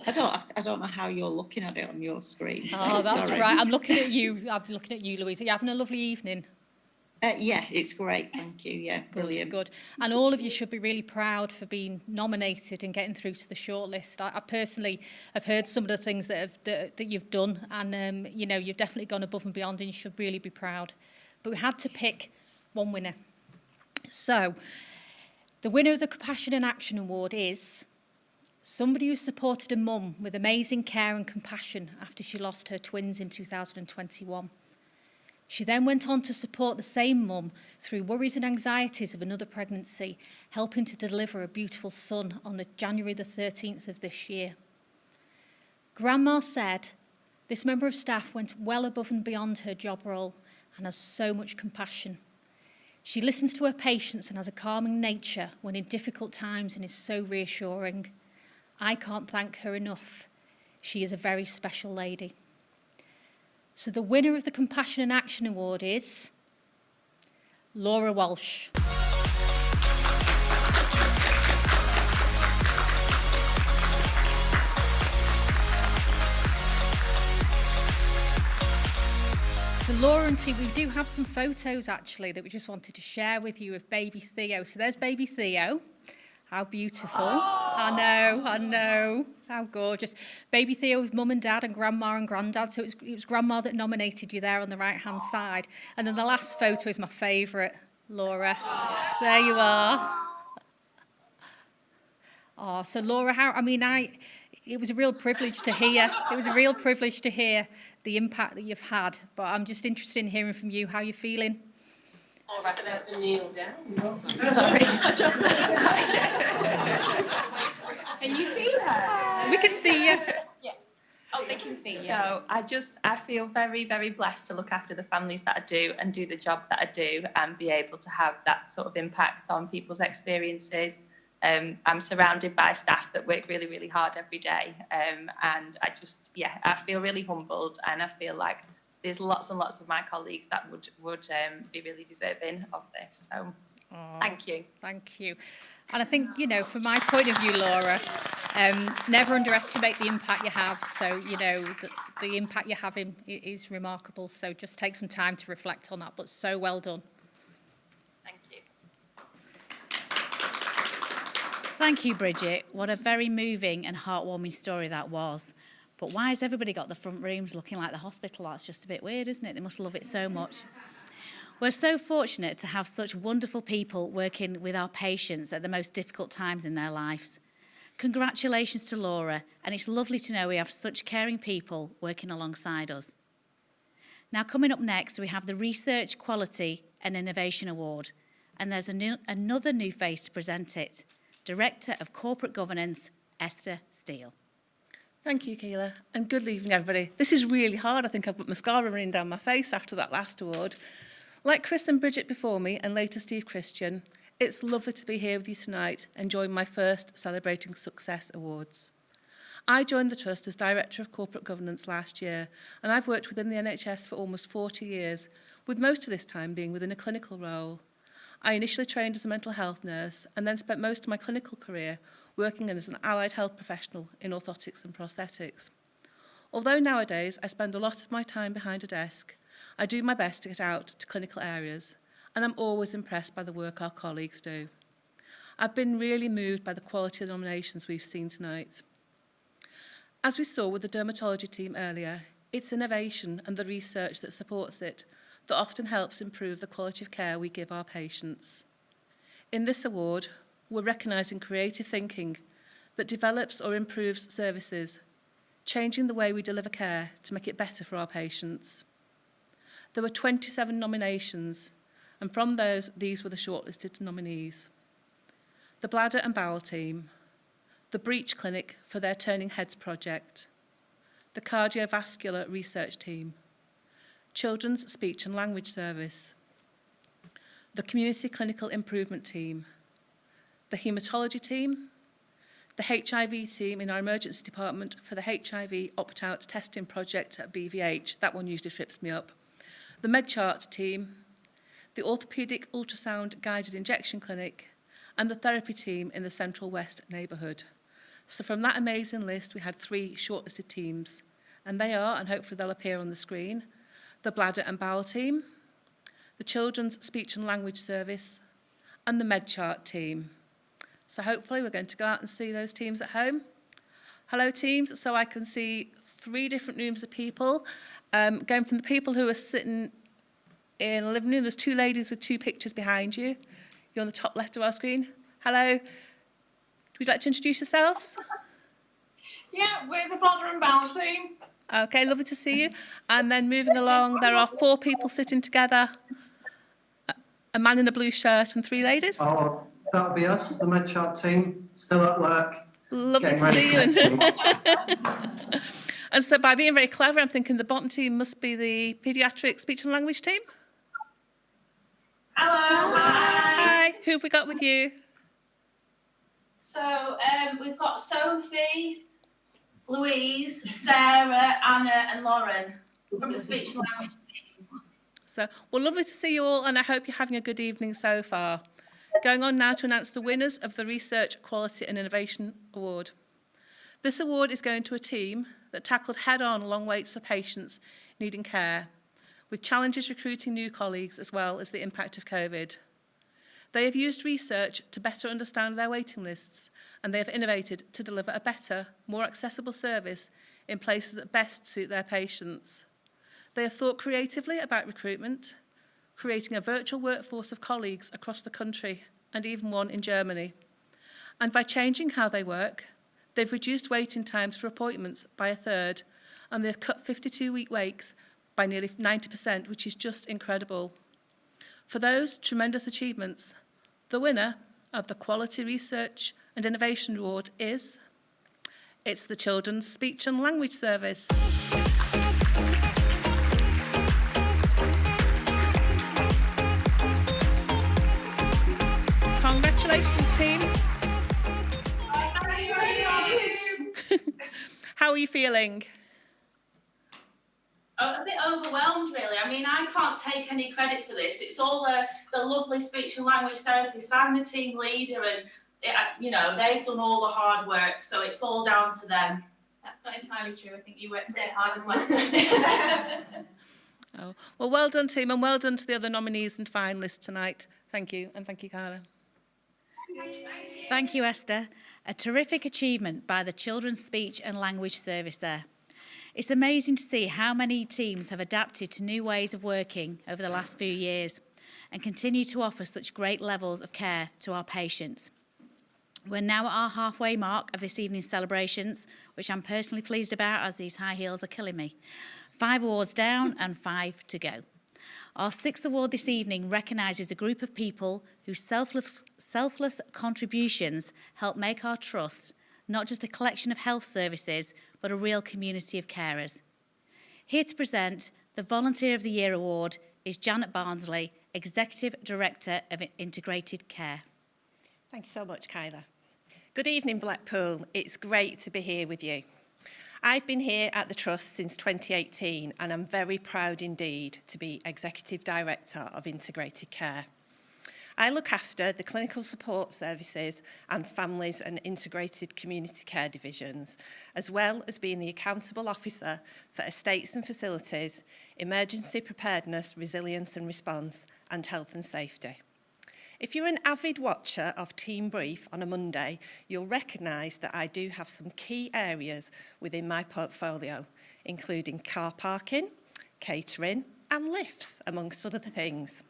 Q: I don't know how you're looking at it on your screen. So
O: Oh, that's
Q: sorry.
O: right. I'm looking at you, Louise. Are you having a lovely evening?
Q: Yeah, it's great. Thank you. Yeah, brilliant.
O: Good. And all of you should be really proud for being nominated and getting through to the shortlist. I personally have heard some of the things that you've done, and you know, you've definitely gone above and beyond, and you should really be proud. But we had to pick one winner. So, the winner of the Compassion in Action Award is somebody who supported a mum with amazing care and compassion after she lost her twins in 2021. She then went on to support the same mum through worries and anxieties of another pregnancy, helping to deliver a beautiful son on January the 13th of this year. Grandma said this member of staff went well above and beyond her job role and has so much compassion. She listens to her patients and has a calming nature when in difficult times and is so reassuring. I can't thank her enough. She is a very special lady. So the winner of the Compassion in Action Award is Laura Walsh. So Laura and team, we do have some photos actually that we just wanted to share with you of baby Theo. So there's baby Theo, How beautiful. I know. How gorgeous. Baby Theo with mum and dad and grandma and granddad. So it was grandma that nominated you there on the right-hand side. And then the last photo is my favourite, Laura. There you are. Oh, so Laura, it was a real privilege to hear. It was a real privilege to hear the impact that you've had. But I'm just interested in hearing from you how you're feeling.
E: Oh, I can have to kneel down.
G: Sorry. Can you see her?
O: We can see you.
G: Yeah. Oh, they can see you.
R: So I feel very, very blessed to look after the families that I do and do the job that I do and be able to have that sort of impact on people's experiences. I'm surrounded by staff that work really, really hard every day. And I feel really humbled, and I feel like there's lots and lots of my colleagues that would be really deserving of this. So thank you.
O: Thank you. And I think, from my point of view, Laura, never underestimate the impact you have. So, the impact you're having is remarkable. So just take some time to reflect on that. But so well done.
R: Thank you.
B: Thank you, Bridget. What a very moving and heartwarming story that was. But why has everybody got the front rooms looking like the hospital? That's just a bit weird, isn't it? They must love it so much. We're so fortunate to have such wonderful people working with our patients at the most difficult times in their lives. Congratulations to Laura, and it's lovely to know we have such caring people working alongside us. Now, coming up next, we have the Research Quality and Innovation Award, and there's another new face to present it, Director of Corporate Governance, Esther Steele.
S: Thank you, Kila, and good evening, everybody. This is really hard. I think I've got mascara running down my face after that last award. Like Chris and Bridget before me, and later Steve Christian, it's lovely to be here with you tonight and join my first Celebrating Success Awards. I joined the Trust as Director of Corporate Governance last year, and I've worked within the NHS for almost 40 years, with most of this time being within a clinical role. I initially trained as a mental health nurse and then spent most of my clinical career working as an allied health professional in orthotics and prosthetics. Although nowadays I spend a lot of my time behind a desk, I do my best to get out to clinical areas, and I'm always impressed by the work our colleagues do. I've been really moved by the quality of the nominations we've seen tonight. As we saw with the dermatology team earlier, it's innovation and the research that supports it that often helps improve the quality of care we give our patients. In this award, we're recognising creative thinking that develops or improves services, changing the way we deliver care to make it better for our patients. There were 27 nominations, and from those, these were the shortlisted nominees. The Bladder and Bowel team, the Breech Clinic for their Turning Heads project, the Cardiovascular Research team, Children's Speech and Language Service, the Community Clinical Improvement team, the Haematology team, the HIV team in our emergency department for the HIV opt-out testing project at BVH. That one usually trips me up. The MedChart team, the Orthopaedic Ultrasound Guided Injection Clinic, and the therapy team in the Central West neighbourhood. So from that amazing list, we had 3 shortlisted teams, and they are, and hopefully they'll appear on the screen, the Bladder and Bowel team, the Children's Speech and Language Service, and the MedChart team. So hopefully we're going to go out and see those teams at home. Hello, teams. So I can see 3 different rooms of people. Going from the people who are sitting in a living room, there's 2 ladies with 2 pictures behind you. You're on the top left of our screen. Hello. Would you like to introduce yourselves?
P: Yeah, we're the Bladder and Bowel team.
S: Okay, lovely to see you. And then moving along, there are 4 people sitting together. A man in a blue shirt and 3 ladies.
T: Oh, that'll be us, the MedChart team, still at work.
S: Lovely to see you. And so by being very clever, I'm thinking the bottom team must be the Paediatric Speech and Language team.
U: Hello.
S: Hi. Who have we got with you?
U: So we've got Sophie, Louise, Sarah, Anna and Lauren from the Speech and Language team.
S: So, well, lovely to see you all, and I hope you're having a good evening so far. Going on now to announce the winners of the Research Quality and Innovation Award. This award is going to a team that tackled head-on long waits for patients needing care, with challenges recruiting new colleagues as well as the impact of COVID. They have used research to better understand their waiting lists, and they have innovated to deliver a better, more accessible service in places that best suit their patients. They have thought creatively about recruitment, creating a virtual workforce of colleagues across the country and even one in Germany. And by changing how they work, they've reduced waiting times for appointments by a third, and they've cut 52-week waits by nearly 90%, which is just incredible. For those tremendous achievements, the winner of the Quality Research and Innovation Award is, it's the Children's Speech and Language Service. Congratulations, team. How are you feeling?
U: A bit overwhelmed, really. I mean, I can't take any credit for this. It's all the lovely speech and language therapists. I'm the team leader, and you know, they've done all the hard work, so it's all down to them.
G: That's not entirely true. I think you worked pretty hard as well.
S: Oh, well, well done, team, and well done to the other nominees and finalists tonight. Thank you, and thank you, Kila.
B: Thank you, Esther. A terrific achievement by the Children's Speech and Language Service there. It's amazing to see how many teams have adapted to new ways of working over the last few years and continue to offer such great levels of care to our patients. We're now at our halfway mark of this evening's celebrations, which I'm personally pleased about as these high heels are killing me. 5 awards down and 5 to go. Our 6th award this evening recognises a group of people whose selfless contributions help make our trust not just a collection of health services, but a real community of carers. Here to present the Volunteer of the Year Award is Janet Barnsley, Executive Director of Integrated Care.
A: Thank you so much, Kila. Good evening, Blackpool. It's great to be here with you. I've been here at the Trust since 2018, and I'm very proud indeed to be Executive Director of Integrated Care. I look after the clinical support services and families and integrated community care divisions, as well as being the accountable officer for estates and facilities, emergency preparedness, resilience and response, and health and safety. If you're an avid watcher of Team Brief on a Monday, you'll recognise that I do have some key areas within my portfolio, including car parking, catering and lifts, amongst other things.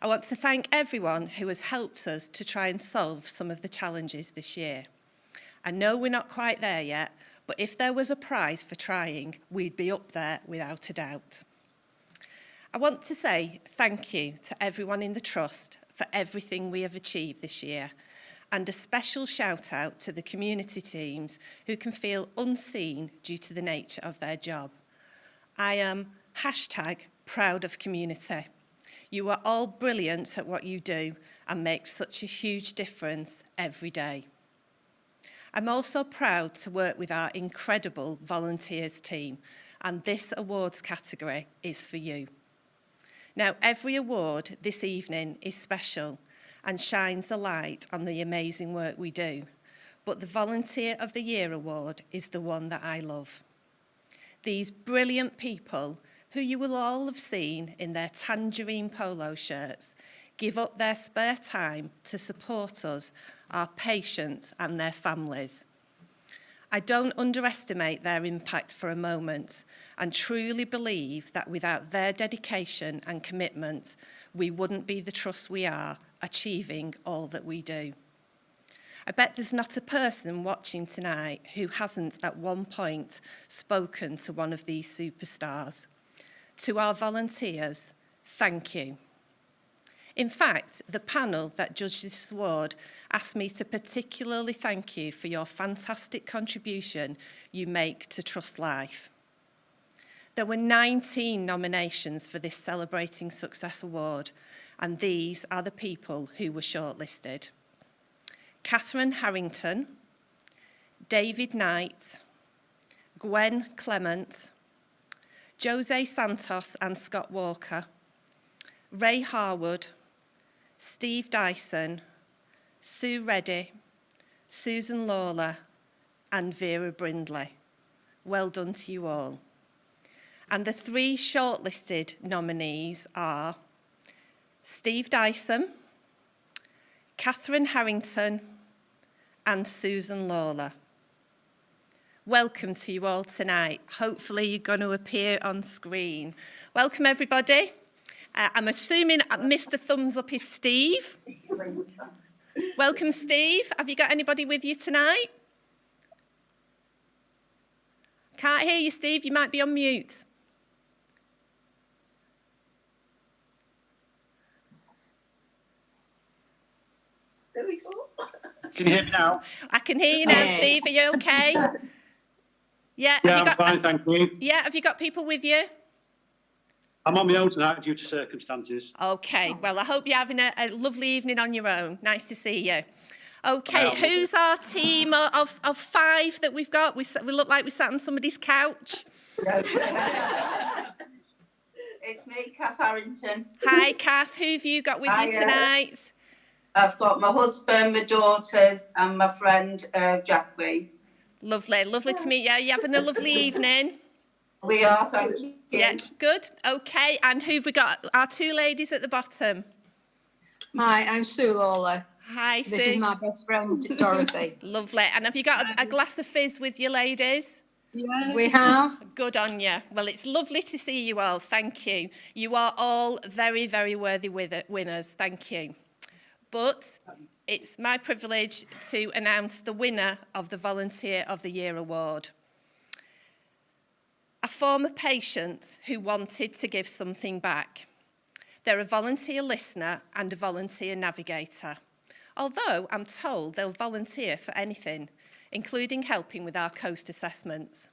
A: I want to thank everyone who has helped us to try and solve some of the challenges this year. I know we're not quite there yet, but if there was a prize for trying, we'd be up there without a doubt. I want to say thank you to everyone in the Trust for everything we have achieved this year, and a special shout out to the community teams who can feel unseen due to the nature of their job. I am #proud of community. You are all brilliant at what you do and make such a huge difference every day. I'm also proud to work with our incredible volunteers team, and this awards category is for you. Now, every award this evening is special and shines a light on the amazing work we do, but the Volunteer of the Year award is the one that I love. These brilliant people, who you will all have seen in their tangerine polo shirts, give up their spare time to support us, our patients and their families. I don't underestimate their impact for a moment and truly believe that without their dedication and commitment, we wouldn't be the Trust we are, achieving all that we do. I bet there's not a person watching tonight who hasn't at one point spoken to one of these superstars. To our volunteers, thank you. In fact, the panel that judged this award asked me to particularly thank you for your fantastic contribution you make to Trust Life. There were 19 nominations for this Celebrating Success Award, and these are the people who were shortlisted. Catherine Harrington, David Knight, Gwen Clement, Jose Santos and Scott Walker, Ray Harwood, Steve Dyson, Sue Reddy, Susan Lawler and Vera Brindley. Well done to you all. And the 3 shortlisted nominees are Steve Dyson, Catherine Harrington and Susan Lawler. Welcome to you all tonight. Hopefully you're going to appear on screen. Welcome everybody. I'm assuming Mr. Thumbs Up is Steve. Welcome Steve. Have you got anybody with you tonight? Can't hear you Steve, you might be on mute.
D: There we go.
T: Can you hear me now?
A: I can hear you now, Steve. Are you okay? Yeah,
T: I'm fine, thank you.
A: Yeah, have you got people with you?
T: I'm on my own tonight due to circumstances.
A: Okay, well, I hope you're having a lovely evening on your own. Nice to see you. Okay, who's our team of 5 that we've got? We look like we sat on somebody's couch.
D: It's me, Kath Harrington.
A: Hi, Kath. Who have you got with you tonight?
D: I've got my husband, my daughters, and my friend Jackie.
A: Lovely, lovely to meet you. You having a lovely evening?
D: We are, thank you.
A: Yeah, good. Okay, and who've we got? Our 2 ladies at the bottom.
V: Hi, I'm Sue Lawler.
A: Hi, Sue.
V: This is my best friend, Dorothy.
A: Lovely. And have you got a glass of fizz with you, ladies?
V: Yeah. We have.
A: Good on you. Well, it's lovely to see you all. Thank you. You are all very, very worthy winners. Thank you. But it's my privilege to announce the winner of the Volunteer of the Year award. A former patient who wanted to give something back. They're a volunteer listener and a volunteer navigator. Although I'm told they'll volunteer for anything, including helping with our coast assessments.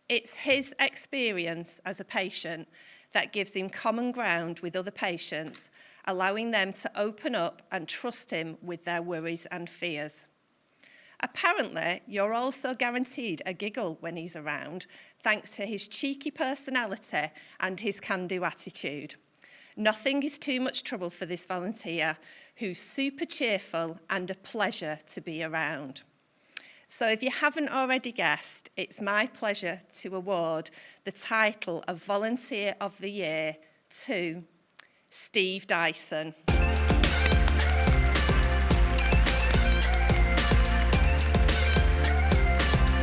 A: It's his experience as a patient that gives him common ground with other patients, allowing them to open up and trust him with their worries and fears. Apparently, you're also guaranteed a giggle when he's around, thanks to his cheeky personality and his can-do attitude. Nothing is too much trouble for this volunteer, who's super cheerful and a pleasure to be around. So if you haven't already guessed, it's my pleasure to award the title of Volunteer of the Year to Steve Dyson.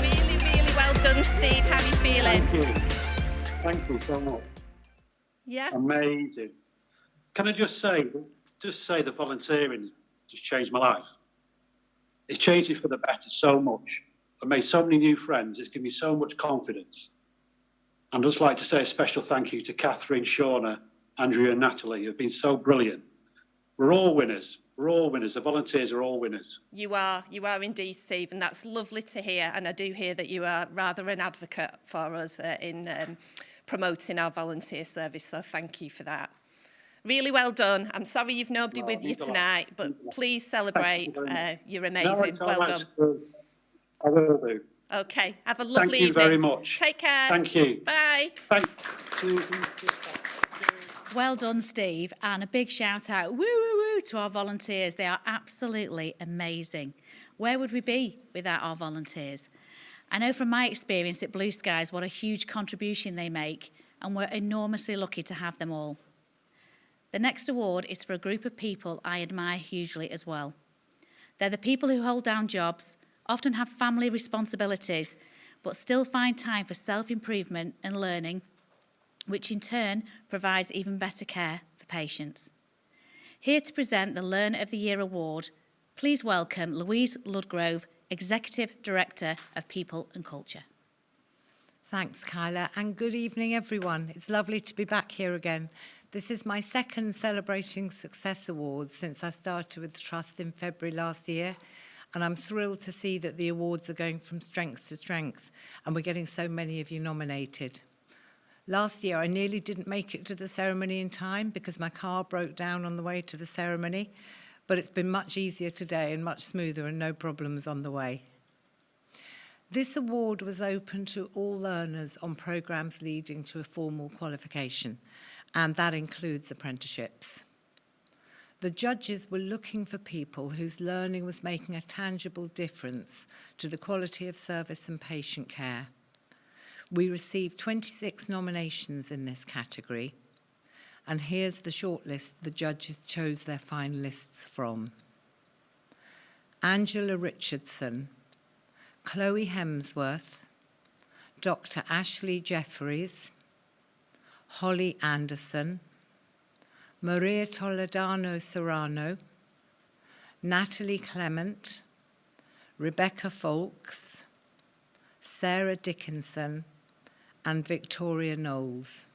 A: Really, really well done, Steve. How are you feeling?
T: Thank you. Thank you so much.
A: Yeah.
T: Amazing. Can I just say the volunteering just changed my life. It's changed it for the better so much. I've made so many new friends. It's given me so much confidence. I'd just like to say a special thank you to Catherine, Shauna, Andrea and Natalie, who've been so brilliant. We're all winners. We're all winners. The volunteers are all winners.
A: You are indeed, Steve, and that's lovely to hear. And I do hear that you are rather an advocate for us in promoting our volunteer service, so thank you for that. Really well done. I'm sorry you've nobody with you tonight, but please celebrate. You're amazing.
T: No,
A: well done.
T: I will do.
A: Okay, have a lovely evening.
T: Thank you very much.
A: Take care.
T: Thank you.
A: Bye.
T: Thank you.
B: Well done, Steve, and a big shout out, woo, woo, woo, to our volunteers. They are absolutely amazing. Where would we be without our volunteers? I know from my experience at Blue Skies what a huge contribution they make, and we're enormously lucky to have them all. The next award is for a group of people I admire hugely as well. They're the people who hold down jobs, often have family responsibilities, but still find time for self-improvement and learning, which in turn provides even better care for patients. Here to present the Learner of the Year award, please welcome Louise Ludgrove, Executive Director of People and Culture.
W: Thanks, Kyla, and good evening, everyone. It's lovely to be back here again. This is my second Celebrating Success Awards since I started with the Trust in February last year, and I'm thrilled to see that the awards are going from strength to strength, and we're getting so many of you nominated. Last year, I nearly didn't make it to the ceremony in time because my car broke down on the way to the ceremony, but it's been much easier today and much smoother and no problems on the way. This award was open to all learners on programmes leading to a formal qualification, and that includes apprenticeships. The judges were looking for people whose learning was making a tangible difference to the quality of service and patient care. We received 26 nominations in this category, and here's the shortlist the judges chose their finalists from. Angela Richardson, Chloe Hemsworth, Dr. Ashley Jeffries, Holly Anderson, Maria Toledano Serrano, Natalie Clement, Rebecca Folks, Sarah Dickinson, and Victoria Knowles.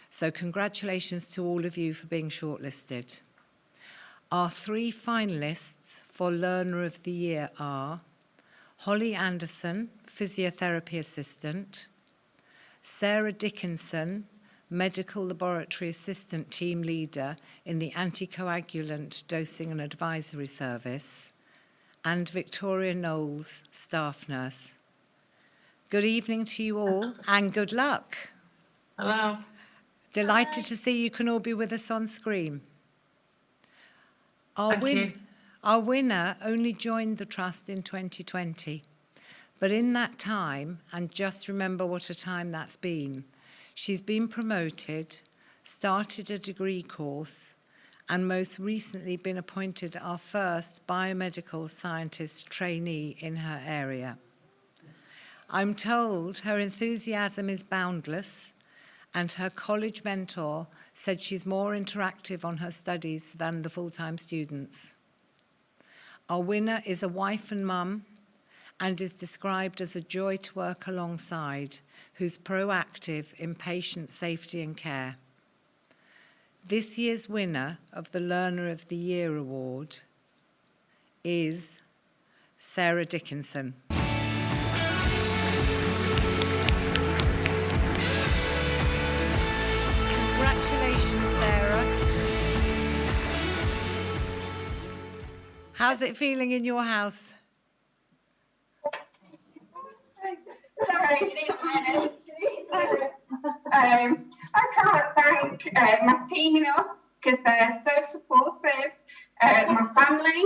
W: So congratulations to all of you for being shortlisted. Our 3 finalists for Learner of the Year are Holly Anderson, Physiotherapy Assistant, Sarah Dickinson, Medical Laboratory Assistant Team Leader in the Anticoagulant Dosing and Advisory Service, and Victoria Knowles, Staff Nurse. Good evening to you all and good luck.
V: Hello.
W: Delighted to see you can all be with us on screen. Our winner only joined the Trust in 2020, but in that time, and just remember what a time that's been, she's been promoted, started a degree course, and most recently been appointed our first biomedical scientist trainee in her area. I'm told her enthusiasm is boundless, and her college mentor said she's more interactive on her studies than the full-time students. Our winner is a wife and mum, and is described as a joy to work alongside, who's proactive in patient safety and care. This year's winner of the Learner of the Year Award is Sarah Dickinson. Congratulations, Sarah. How's it feeling in your house?
C: I can't thank my team enough because they're so supportive. My family.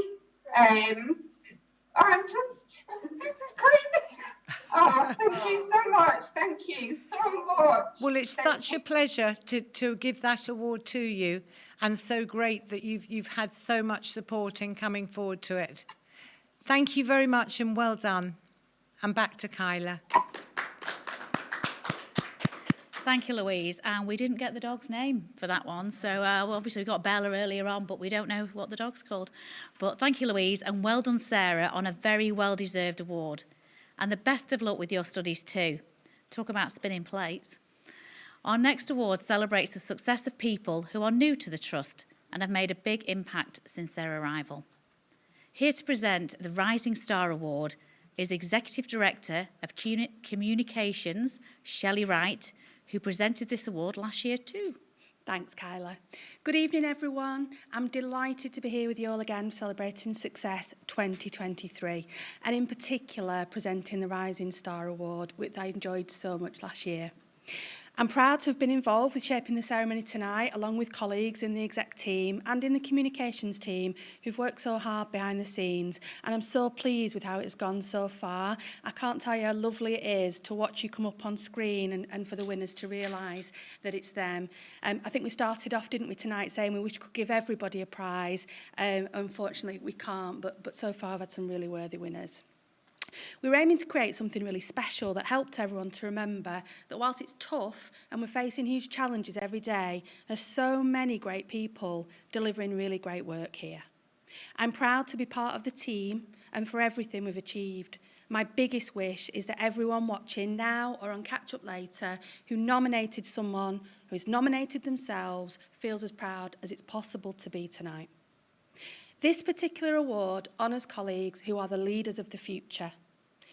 C: This is crazy. Oh, thank you so much. Thank you so much.
W: Well, it's such a pleasure to give that award to you, and so great that you've had so much support in coming forward to it. Thank you very much and well done. And back to Kila.
B: Thank you, Louise. And we didn't get the dog's name for that one. So obviously we got Bella earlier on, but we don't know what the dog's called. But thank you, Louise, and well done, Sarah, on a very well-deserved award. And the best of luck with your studies too. Talk about spinning plates. Our next award celebrates the success of people who are new to the Trust and have made a big impact since their arrival. Here to present the Rising Star Award is Executive Director of Communications, Shelley Wright, who presented this award last year too.
H: Thanks, Kila. Good evening, everyone. I'm delighted to be here with you all again, celebrating Success 2023, and in particular, presenting the Rising Star Award, which I enjoyed so much last year. I'm proud to have been involved with shaping the ceremony tonight, along with colleagues in the exec team and in the communications team who've worked so hard behind the scenes, and I'm so pleased with how it's gone so far. I can't tell you how lovely it is to watch you come up on screen and for the winners to realise that it's them. I think we started off, didn't we, tonight, saying we wish we could give everybody a prize. Unfortunately, we can't, but so far I've had some really worthy winners. We were aiming to create something really special that helped everyone to remember that whilst it's tough and we're facing huge challenges every day, there's so many great people delivering really great work here. I'm proud to be part of the team and for everything we've achieved. My biggest wish is that everyone watching now or on Catch Up later who nominated someone, who's nominated themselves, feels as proud as it's possible to be tonight. This particular award honours colleagues who are the leaders of the future,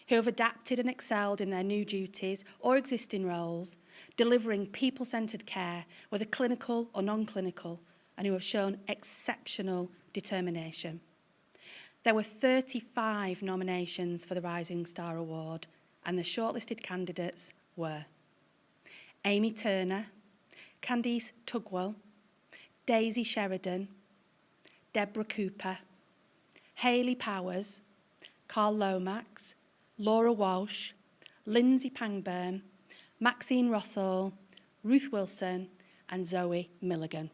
H: who have adapted and excelled in their new duties or existing roles, delivering people-centred care, whether clinical or non-clinical, and who have shown exceptional determination. There were 35 nominations for the Rising Star Award, and the shortlisted candidates were Amy Turner, Candice Tugwell, Daisy Sheridan, Deborah Cooper, Hayley Powers, Carl Lomax, Laura Walsh, Lindsay Pangburn, Maxine Rossall, Ruth Wilson and Zoe Milligan.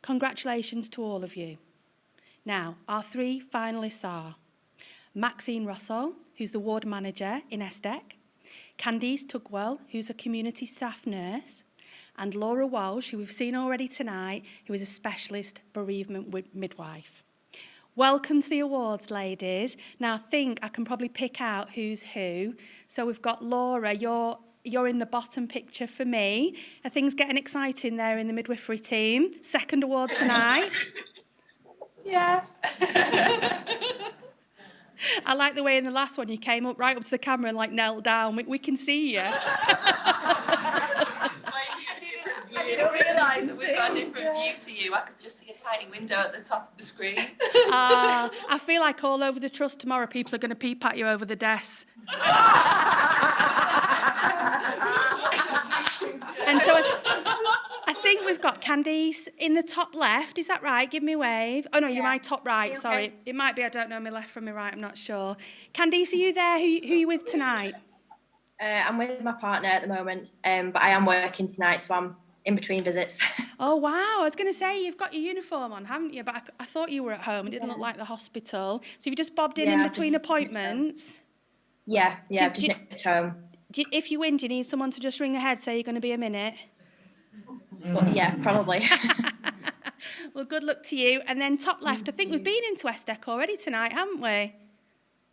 H: Congratulations to all of you. Now, our 3 finalists are Maxine Russell, who's the ward manager in ESDEC, Candice Tugwell, who's a community staff nurse, and Laura Walsh, who we've seen already tonight, who is a specialist bereavement midwife. Welcome to the awards, ladies. Now, I think I can probably pick out who's who. So we've got Laura, you're in the bottom picture for me. Are things getting exciting there in the midwifery team? Second award tonight.
R: Yes.
H: I like the way in the last one you came up right up to the camera and like knelt down. We can see you.
R: I didn't realise that we've got a different view to you. I could just see a tiny window at the top of the screen.
H: I feel like all over the trust tomorrow people are going to peep at you over the desks. And so I think we've got Candice in the top left. Is that right? Give me a wave. Oh, no, you're my top right.
L: Okay.
H: Sorry. It might be I don't know my left from my right. I'm not sure. Candice, are you there? Who are you with tonight?
L: I'm with my partner at the moment, but I am working tonight, so I'm in between visits.
H: Oh, wow. I was going to say, you've got your uniform on, haven't you? But I thought you were at home. It didn't look like the hospital. So you've just bobbed in between appointments?
L: Yeah, I've just nipped home.
H: If you win, do you need someone to just ring ahead, say you're going to be a minute?
L: Well, yeah, probably.
H: Well, good luck to you. And then top left, I think we've been into ESDEC already tonight, haven't we?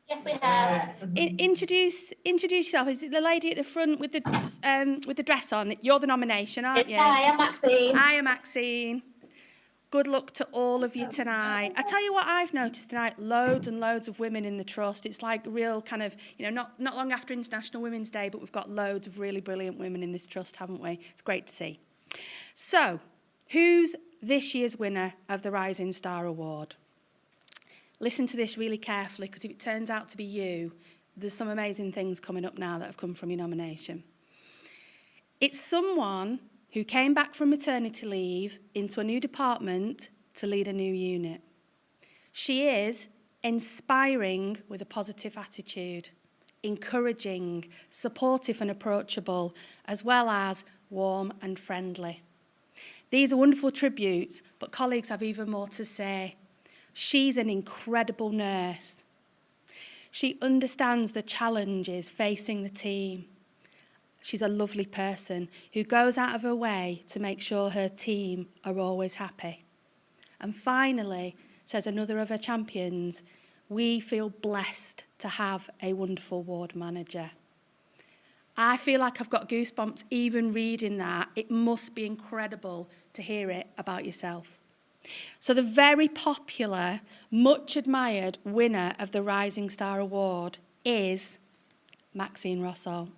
L: Yes, we have.
H: Introduce yourself. Is it the lady at the front with the dress on? You're the nomination, aren't you?
L: Hi, I'm Maxine.
H: Hi, I'm Maxine. Good luck to all of you tonight. I tell you what I've noticed tonight, loads and loads of women in the trust. It's like real kind of, not long after International Women's Day, but we've got loads of really brilliant women in this trust, haven't we? It's great to see. So, who's this year's winner of the Rising Star Award? Listen to this really carefully, because if it turns out to be you, there's some amazing things coming up now that have come from your nomination. It's someone who came back from maternity leave into a new department to lead a new unit. She is inspiring with a positive attitude, encouraging, supportive and approachable, as well as warm and friendly. These are wonderful tributes, but colleagues have even more to say. She's an incredible nurse. She understands the challenges facing the team. She's a lovely person who goes out of her way to make sure her team are always happy. And finally, says another of her champions, we feel blessed to have a wonderful ward manager. I feel like I've got goosebumps even reading that. It must be incredible to hear it about yourself. So the very popular, much admired winner of the Rising Star Award is Maxine Russell.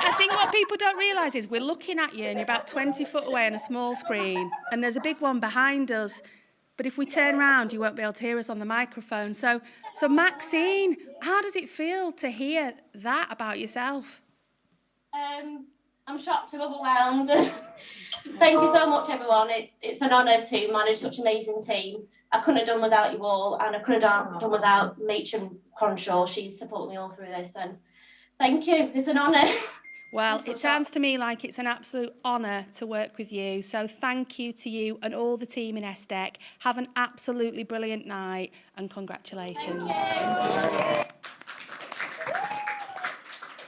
H: I think what people don't realise is we're looking at you and you're about 20 foot away on a small screen and there's a big one behind us. But if we turn around, you won't be able to hear us on the microphone. So Maxine, how does it feel to hear that about yourself?
L: I'm shocked and overwhelmed. Thank you so much, everyone. It's an honour to manage such an amazing team. I couldn't have done without you all, and I couldn't have done without Matron Cronshaw. She's supported me all through this, and thank you. It's an honour.
H: Well, it sounds to me like it's an absolute honour to work with you. So thank you to you and all the team in ESDEC. Have an absolutely brilliant night and congratulations.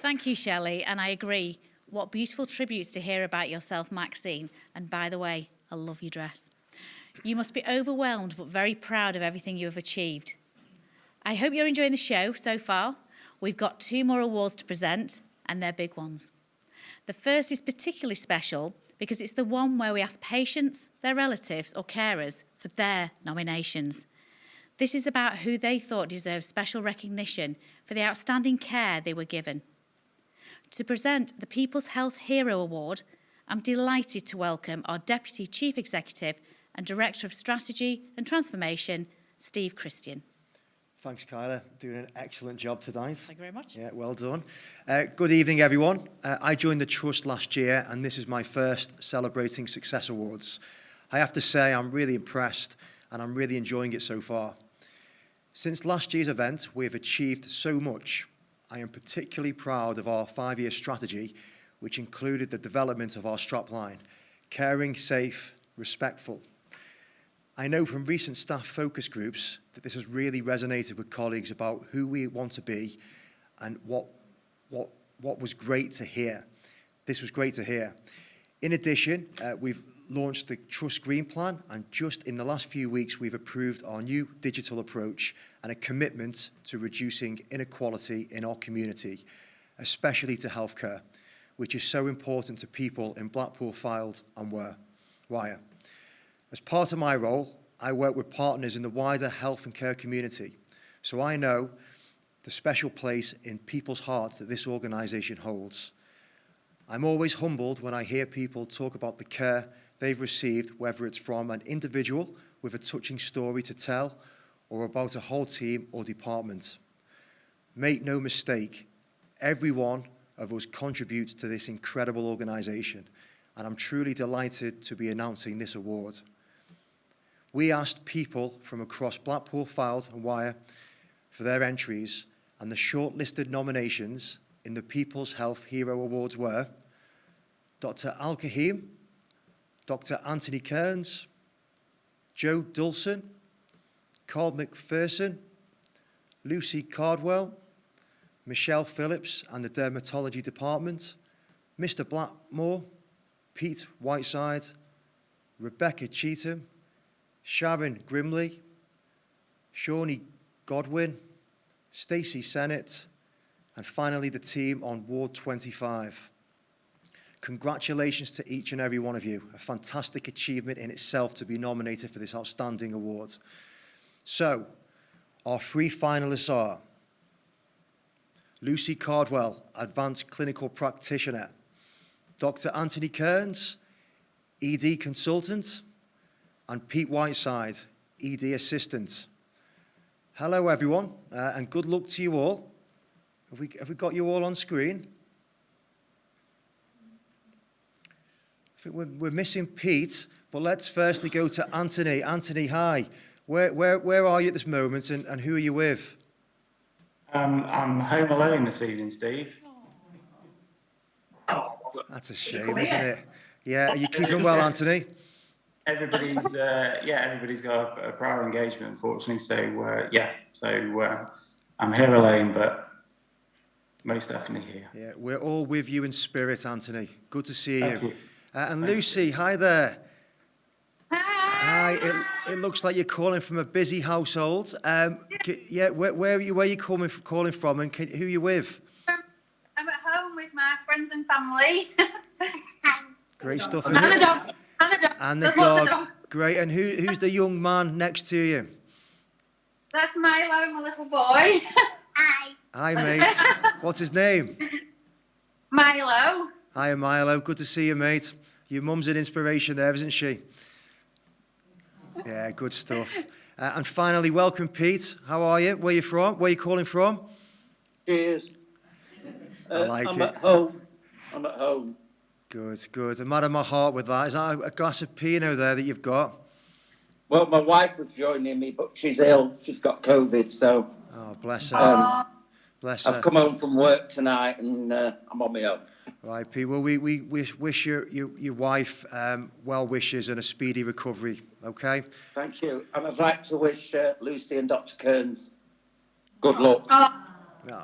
B: Thank you, Shelley, and I agree. What beautiful tributes to hear about yourself, Maxine. And by the way, I love your dress. You must be overwhelmed but very proud of everything you have achieved. I hope you're enjoying the show so far. We've got 2 more awards to present, and they're big ones. The first is particularly special because it's the one where we ask patients, their relatives or carers for their nominations. This is about who they thought deserved special recognition for the outstanding care they were given. To present the People's Health Hero Award, I'm delighted to welcome our Deputy Chief Executive and Director of Strategy and Transformation, Steve Christian.
F: Thanks, Kyla. Doing an excellent job tonight.
B: Thank you very much.
F: Yeah, well done. Good evening, everyone. I joined the Trust last year, and this is my first Celebrating Success Awards. I have to say I'm really impressed, and I'm really enjoying it so far. Since last year's event, we have achieved so much. I am particularly proud of our 5-year strategy, which included the development of our strapline, caring, safe, respectful. I know from recent staff focus groups that this has really resonated with colleagues about who we want to be and what was great to hear. This was great to hear. In addition, we've launched the Trust Green Plan, and just in the last few weeks, we've approved our new digital approach and a commitment to reducing inequality in our community, especially to healthcare, which is so important to people in Blackpool, Fylde and Wyre. As part of my role, I work with partners in the wider health and care community, so I know the special place in people's hearts that this organisation holds. I'm always humbled when I hear people talk about the care they've received, whether it's from an individual with a touching story to tell or about a whole team or department. Make no mistake, every one of us contributes to this incredible organisation, and I'm truly delighted to be announcing this award. We asked people from across Blackpool, Fylde and Wyre for their entries, and the shortlisted nominations in the People's Health Hero Awards were Dr. Al Kahim, Dr. Anthony Kearns, Joe Dulson, Carl McPherson, Lucy Cardwell, Michelle Phillips and the Dermatology Department, Mr. Blackmore, Pete Whiteside, Rebecca Cheetham, Sharon Grimley, Shawnee Godwin, Stacey Sennett, and finally the team on Ward 25. Congratulations to each and every one of you. A fantastic achievement in itself to be nominated for this outstanding award. So, our 3 finalists are Lucy Cardwell, Advanced Clinical Practitioner, Dr. Anthony Kearns, ED Consultant, and Pete Whiteside, ED Assistant. Hello everyone, and good luck to you all. Have we got you all on screen? I think we're missing Pete, but let's firstly go to Anthony. Anthony, hi. Where are you at this moment, and who are you with?
I: I'm home alone this evening, Steve.
F: That's a shame, isn't it? Yeah, are you keeping well, Anthony?
I: Everybody's got a prior engagement, unfortunately. So I'm here alone, but most definitely here.
F: Yeah, we're all with you in spirit, Anthony. Good to see
I: Thank
F: you.
I: you.
F: And Lucy, hi there. Hi. It looks like you're calling from a busy household. Yeah, where are you calling from, and who are you with?
J: I'm at home with my friends and family.
F: Great stuff.
J: And the dog.
F: And the dog. Great. And who's the young man next to you?
J: That's Milo, my little boy.
F: Hi, mate. What's his name?
J: Milo.
F: Hi, Milo. Good to see you, mate. Your mum's an inspiration there, isn't she? Yeah, good stuff. And finally, welcome, Pete. How are you? Where are you from? Where are you calling from?
N: Cheers.
F: I'm
N: at home. I'm at home.
F: Good. I'm out of my heart with that. Is that a glass of Pinot there that you've got?
N: Well, my wife was joining me, but she's ill. She's got COVID, so...
F: Oh, bless her. Bless her.
N: I've come home from work tonight, and I'm on my own.
F: Right, Pete. Well, we wish your wife well wishes and a speedy recovery, okay?
N: Thank you. And I'd like to wish Lucy and Dr. Kearns good luck.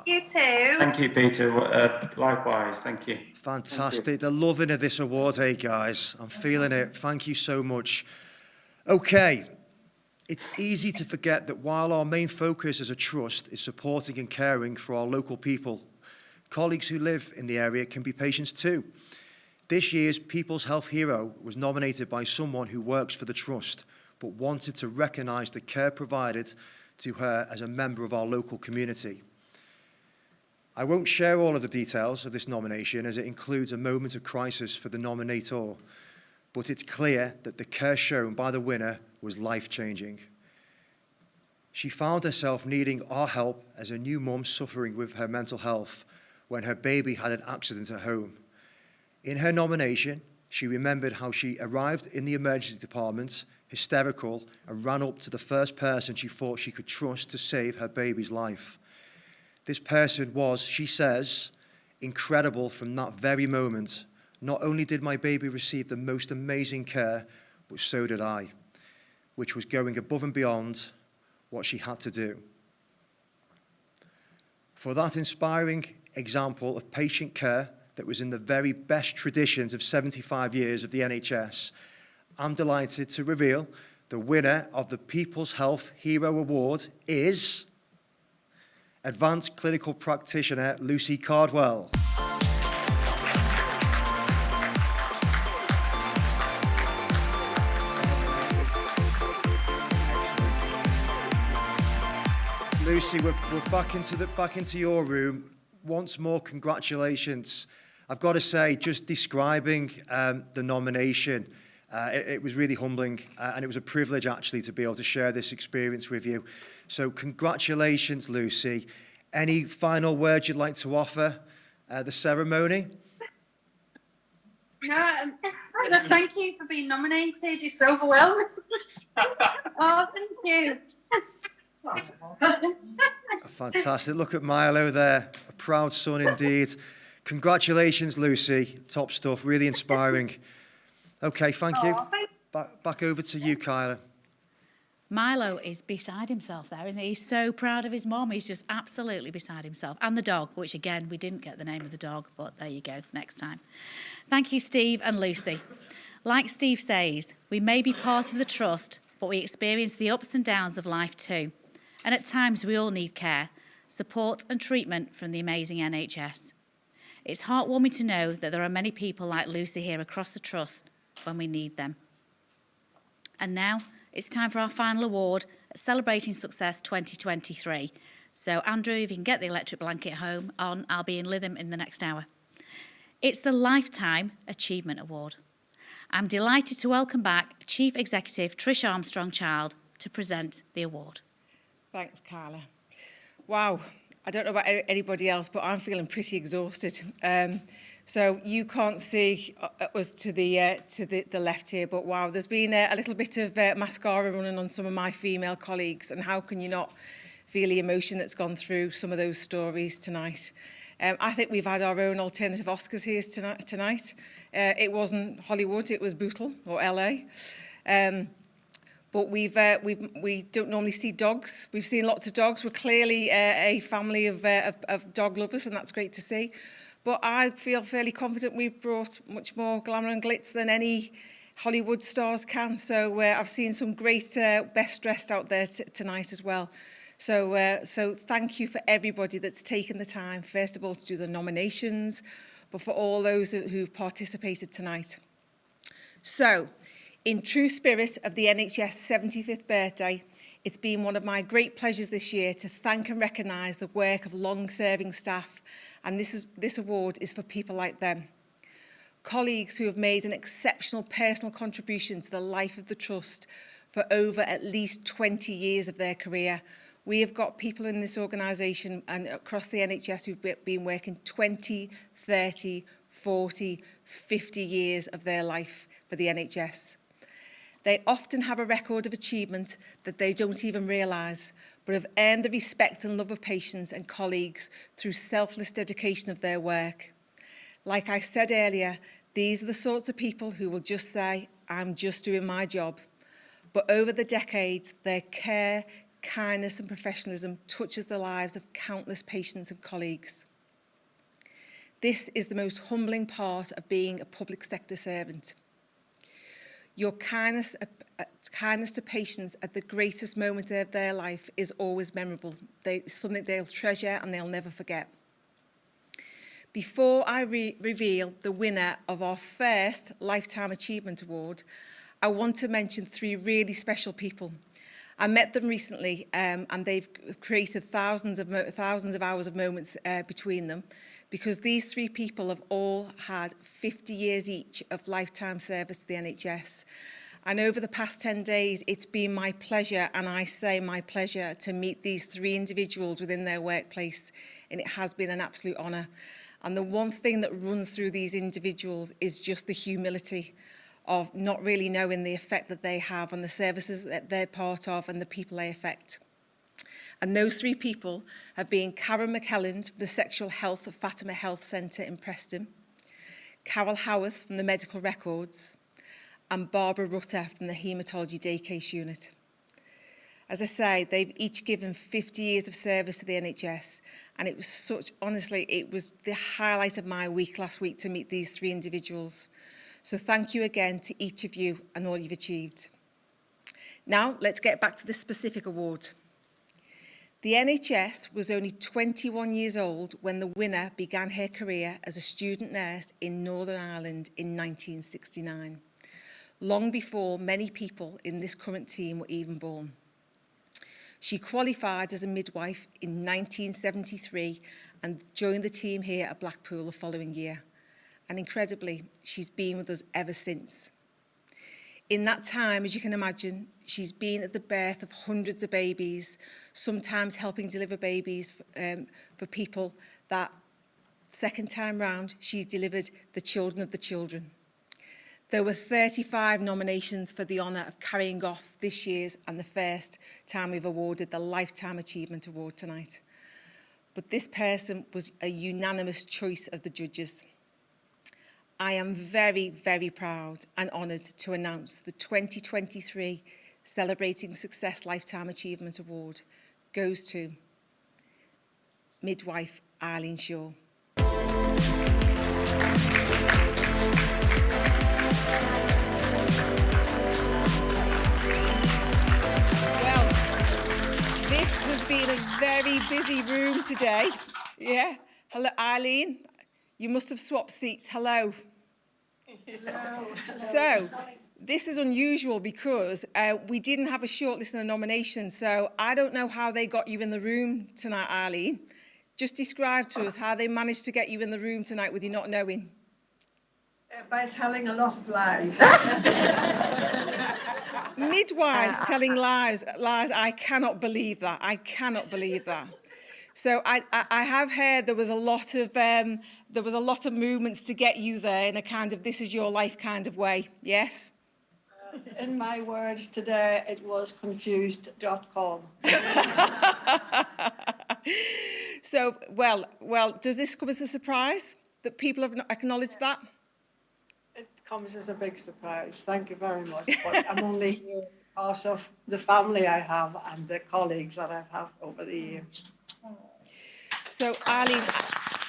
J: You too.
I: Thank you, Peter. Likewise, thank you.
F: Fantastic. The loving of this award, hey, guys. I'm feeling it. Thank you so much. Okay. It's easy to forget that while our main focus as a trust is supporting and caring for our local people, colleagues who live in the area can be patients too. This year's People's Health Hero was nominated by someone who works for the Trust, but wanted to recognise the care provided to her as a member of our local community. I won't share all of the details of this nomination as it includes a moment of crisis for the nominator, but it's clear that the care shown by the winner was life-changing. She found herself needing our help as a new mum suffering with her mental health when her baby had an accident at home. In her nomination, She remembered how she arrived in the emergency department, hysterical, and ran up to the first person she thought she could trust to save her baby's life. This person was, she says, incredible from that very moment. Not only did my baby receive the most amazing care, but so did I, which was going above and beyond what she had to do. For that inspiring example of patient care that was in the very best traditions of 75 years of the NHS, I'm delighted to reveal the winner of the People's Health Hero Award is Advanced Clinical Practitioner Lucy Cardwell. Lucy, we're back into your room. Once more, congratulations. I've got to say, just describing the nomination, it was really humbling, and it was a privilege actually to be able to share this experience with you. So congratulations, Lucy. Any final words you'd like to offer the ceremony?
J: Thank you for being nominated. It's overwhelming. Oh, thank you.
F: Fantastic. Look at Milo there, a proud son indeed. Congratulations, Lucy. Top stuff, really inspiring. Okay, thank you. Back over to you, Kyla.
B: Milo is beside himself there, isn't he? He's so proud of his mum. He's just absolutely beside himself. And the dog, which again, we didn't get the name of the dog, but there you go, next time. Thank you, Steve and Lucy. Like Steve says, we may be part of the trust, but we experience the ups and downs of life too. And at times we all need care, support and treatment from the amazing NHS. It's heartwarming to know that there are many people like Lucy here across the trust when we need them. And now it's time for our final award at Celebrating Success 2023. So Andrew, if you can get the electric blanket home on, I'll be in Lytham in the next hour. It's the Lifetime Achievement Award. I'm delighted to welcome back Chief Executive Trish Armstrong-Child to present the award.
K: Thanks, Kyla. Wow, I don't know about anybody else, but I'm feeling pretty exhausted. So you can't see us to the left here, but wow, there's been a little bit of mascara running on some of my female colleagues, and how can you not feel the emotion that's gone through some of those stories tonight? I think we've had our own alternative Oscars here tonight. It wasn't Hollywood, it was Bootle or LA. But we don't normally see dogs. We've seen lots of dogs. We're clearly a family of dog lovers, and that's great to see. But I feel fairly confident we've brought much more glamour and glitz than any Hollywood stars can. So I've seen some great best dressed out there tonight as well. So thank you for everybody that's taken the time, first of all, to do the nominations, but for all those who've participated tonight. So, in true spirit of the NHS 75th birthday, it's been one of my great pleasures this year to thank and recognise the work of long-serving staff, and this award is for people like them. Colleagues who have made an exceptional personal contribution to the life of the Trust for over at least 20 years of their career. We have got people in this organisation and across the NHS who've been working 20, 30, 40, 50 years of their life for the NHS. They often have a record of achievement that they don't even realise, but have earned the respect and love of patients and colleagues through selfless dedication of their work. Like I said earlier, these are the sorts of people who will just say, I'm just doing my job. But over the decades, their care, kindness and professionalism touches the lives of countless patients and colleagues. This is the most humbling part of being a public sector servant. Your kindness to patients at the greatest moment of their life is always memorable. It's something they'll treasure and they'll never forget. Before I reveal the winner of our first Lifetime Achievement Award, I want to mention three really special people. I met them recently, and they've created thousands of hours of moments between them, because these three people have all had 50 years each of lifetime service to the NHS. And over the past 10 days, it's been my pleasure, and I say my pleasure, to meet these three individuals within their workplace, and it has been an absolute honour. And the one thing that runs through these individuals is just the humility of not really knowing the effect that they have on the services that they're part of and the people they affect. And those three people have been Karen McKelland from the Sexual Health of Fatima Health Centre in Preston, Carol Howarth from the Medical Records, and Barbara Rutter from the Haematology Day Case Unit. As I say, they've each given 50 years of service to the NHS, and it was such, honestly, it was the highlight of my week last week to meet these three individuals. So thank you again to each of you and all you've achieved. Now, let's get back to the specific award. The NHS was only 21 years old when the winner began her career as a student nurse in Northern Ireland in 1969, long before many people in this current team were even born. She qualified as a midwife in 1973 and joined the team here at Blackpool the following year. And incredibly, she's been with us ever since. In that time, as you can imagine, she's been at the birth of hundreds of babies, sometimes helping deliver babies for people that second time round, she's delivered the children of the children. There were 35 nominations for the honour of carrying off this year's and the first time we've awarded the Lifetime Achievement Award tonight. But this person was a unanimous choice of the judges. I am very, very proud and honoured to announce the 2023 Celebrating Success Lifetime Achievement Award goes to midwife Eileen Shaw. This has been a very busy room today. Yeah. Hello, Eileen. You must have swapped seats. Hello. Hello. So, this is unusual because we didn't have a short list of nominations, so I don't know how they got you in the room tonight, Eileen. Just describe to us how they managed to get you in the room tonight with you not knowing.
E: By telling a lot of lies.
K: Midwives telling lies, I cannot believe that. I cannot believe that. So I have heard there was a lot of movements to get you there in a kind of this is your life kind of way. Yes?
E: In my words today, it was confused.com.
K: So, well, does this come as a surprise that people have acknowledged that?
E: It comes as a big surprise. Thank you very much. But I'm only here because of the family I have and the colleagues that I've had over the years.
K: So, Eileen,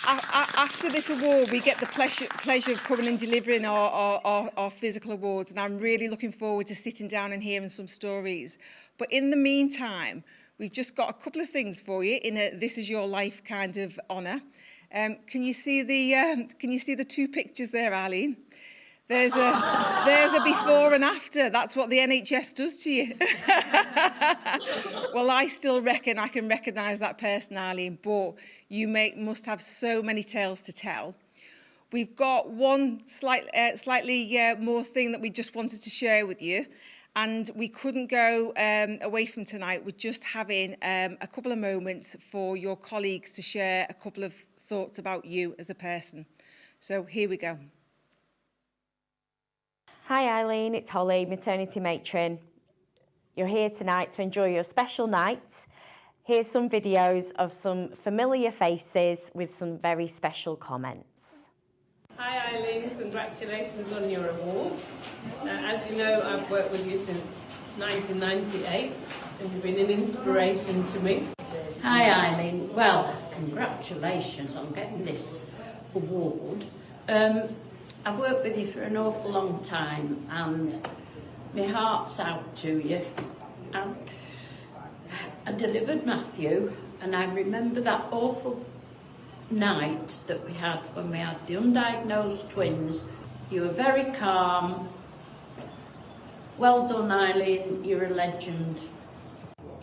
K: after this award, we get the pleasure of coming and delivering our physical awards, and I'm really looking forward to sitting down and hearing some stories. But in the meantime, we've just got a couple of things for you in a This Is Your Life kind of honour. Can you see the two pictures there, Eileen? There's a before and after. That's what the NHS does to you. Well, I still reckon I can recognise that person, Eileen, but you must have so many tales to tell. We've got one slightly more thing that we just wanted to share with you, and we couldn't go away from tonight with just having a couple of moments for your colleagues to share a couple of thoughts about you as a person. So here we go.
M: Hi Eileen, it's Holly, maternity matron. You're here tonight to enjoy your special night. Here's some videos of some familiar faces with some very special comments.
Q: Hi Eileen, congratulations on your award. As you know, I've worked with you since 1998 and you've been an inspiration to me.
X: Hi Eileen, well, congratulations on getting this award. I've worked with you for an awful long time and my heart's out to you. And I delivered Matthew and I remember that awful night that we had when we had the undiagnosed twins. You were very calm. Well done, Eileen, you're a legend.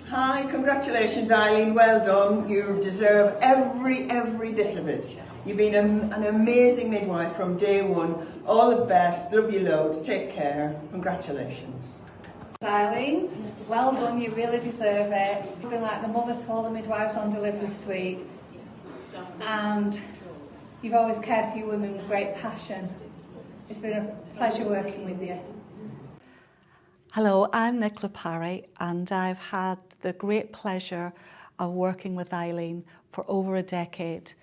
Y: Hi, congratulations Eileen, well done. You deserve every bit of it. You've been an amazing midwife from day one. All the best, love you loads, take care, congratulations.
Z: Eileen, well done, you really deserve it. You've been like the mother to all the midwives on delivery suite. And You've always cared for your women with great passion. It's been a pleasure working with you.
D: Hello, I'm Nicola Parry, and I've had the great pleasure of working with Eileen for over a decade.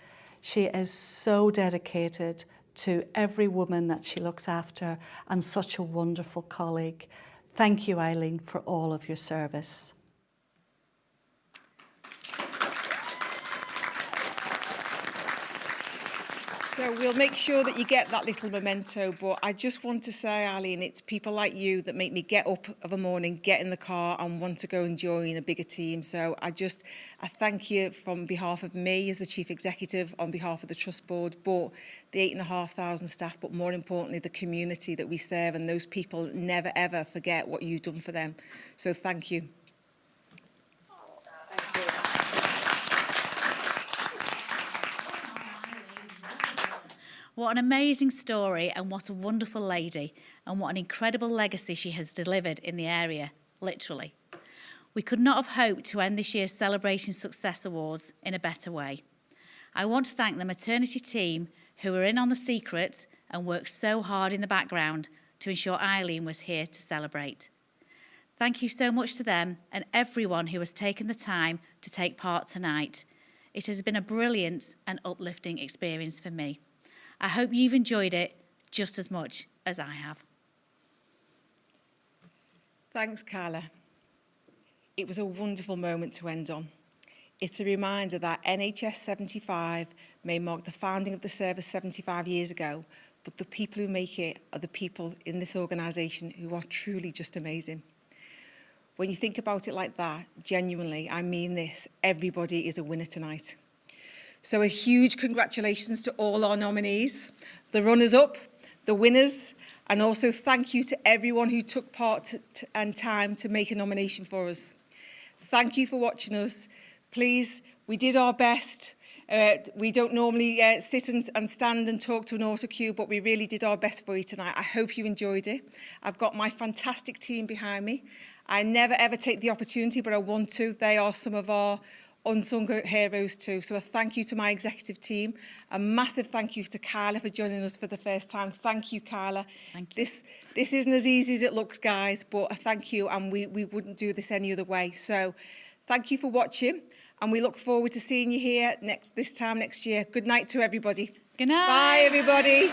D: She is so dedicated to every woman that she looks after and such a wonderful colleague. Thank you, Eileen, for all of your service.
K: So we'll make sure that you get that little memento, but I just want to say, Eileen, it's people like you that make me get up of a morning, get in the car and want to go and join a bigger team. So I thank you from behalf of me as the Chief Executive, on behalf of the Trust Board, but the 8,500 staff, but more importantly, the community that we serve, and those people never ever forget what you've done for them. So thank you.
B: What an amazing story, and what a wonderful lady, and what an incredible legacy she has delivered in the area, literally. We could not have hoped to end this year's Celebration Success Awards in a better way. I want to thank the maternity team who were in on the secret and worked so hard in the background to ensure Eileen was here to celebrate. Thank you so much to them and everyone who has taken the time to take part tonight. It has been a brilliant and uplifting experience for me. I hope you've enjoyed it just as much as I have.
K: Thanks, Kila. It was a wonderful moment to end on. It's a reminder that NHS 75 may mark the founding of the service 75 years ago, but the people who make it are the people in this organisation who are truly just amazing. When you think about it like that, genuinely, I mean this, everybody is a winner tonight. So a huge congratulations to all our nominees, the runners-up, the winners, and also thank you to everyone who took part and time to make a nomination for us. Thank you for watching us. Please, we did our best. We don't normally sit and stand and talk to an autocue, but we really did our best for you tonight. I hope you enjoyed it. I've got my fantastic team behind me. I never ever take the opportunity, but I want to. They are some of our unsung heroes too. So a thank you to my executive team. A massive thank you to Kila for joining us for the first time. Thank you, Kila.
B: Thank you.
K: This isn't as easy as it looks, guys, but a thank you, and we wouldn't do this any other way. So thank you for watching, and we look forward to seeing you here this time next year. Good night to everybody.
B: Good night.
K: Bye, everybody.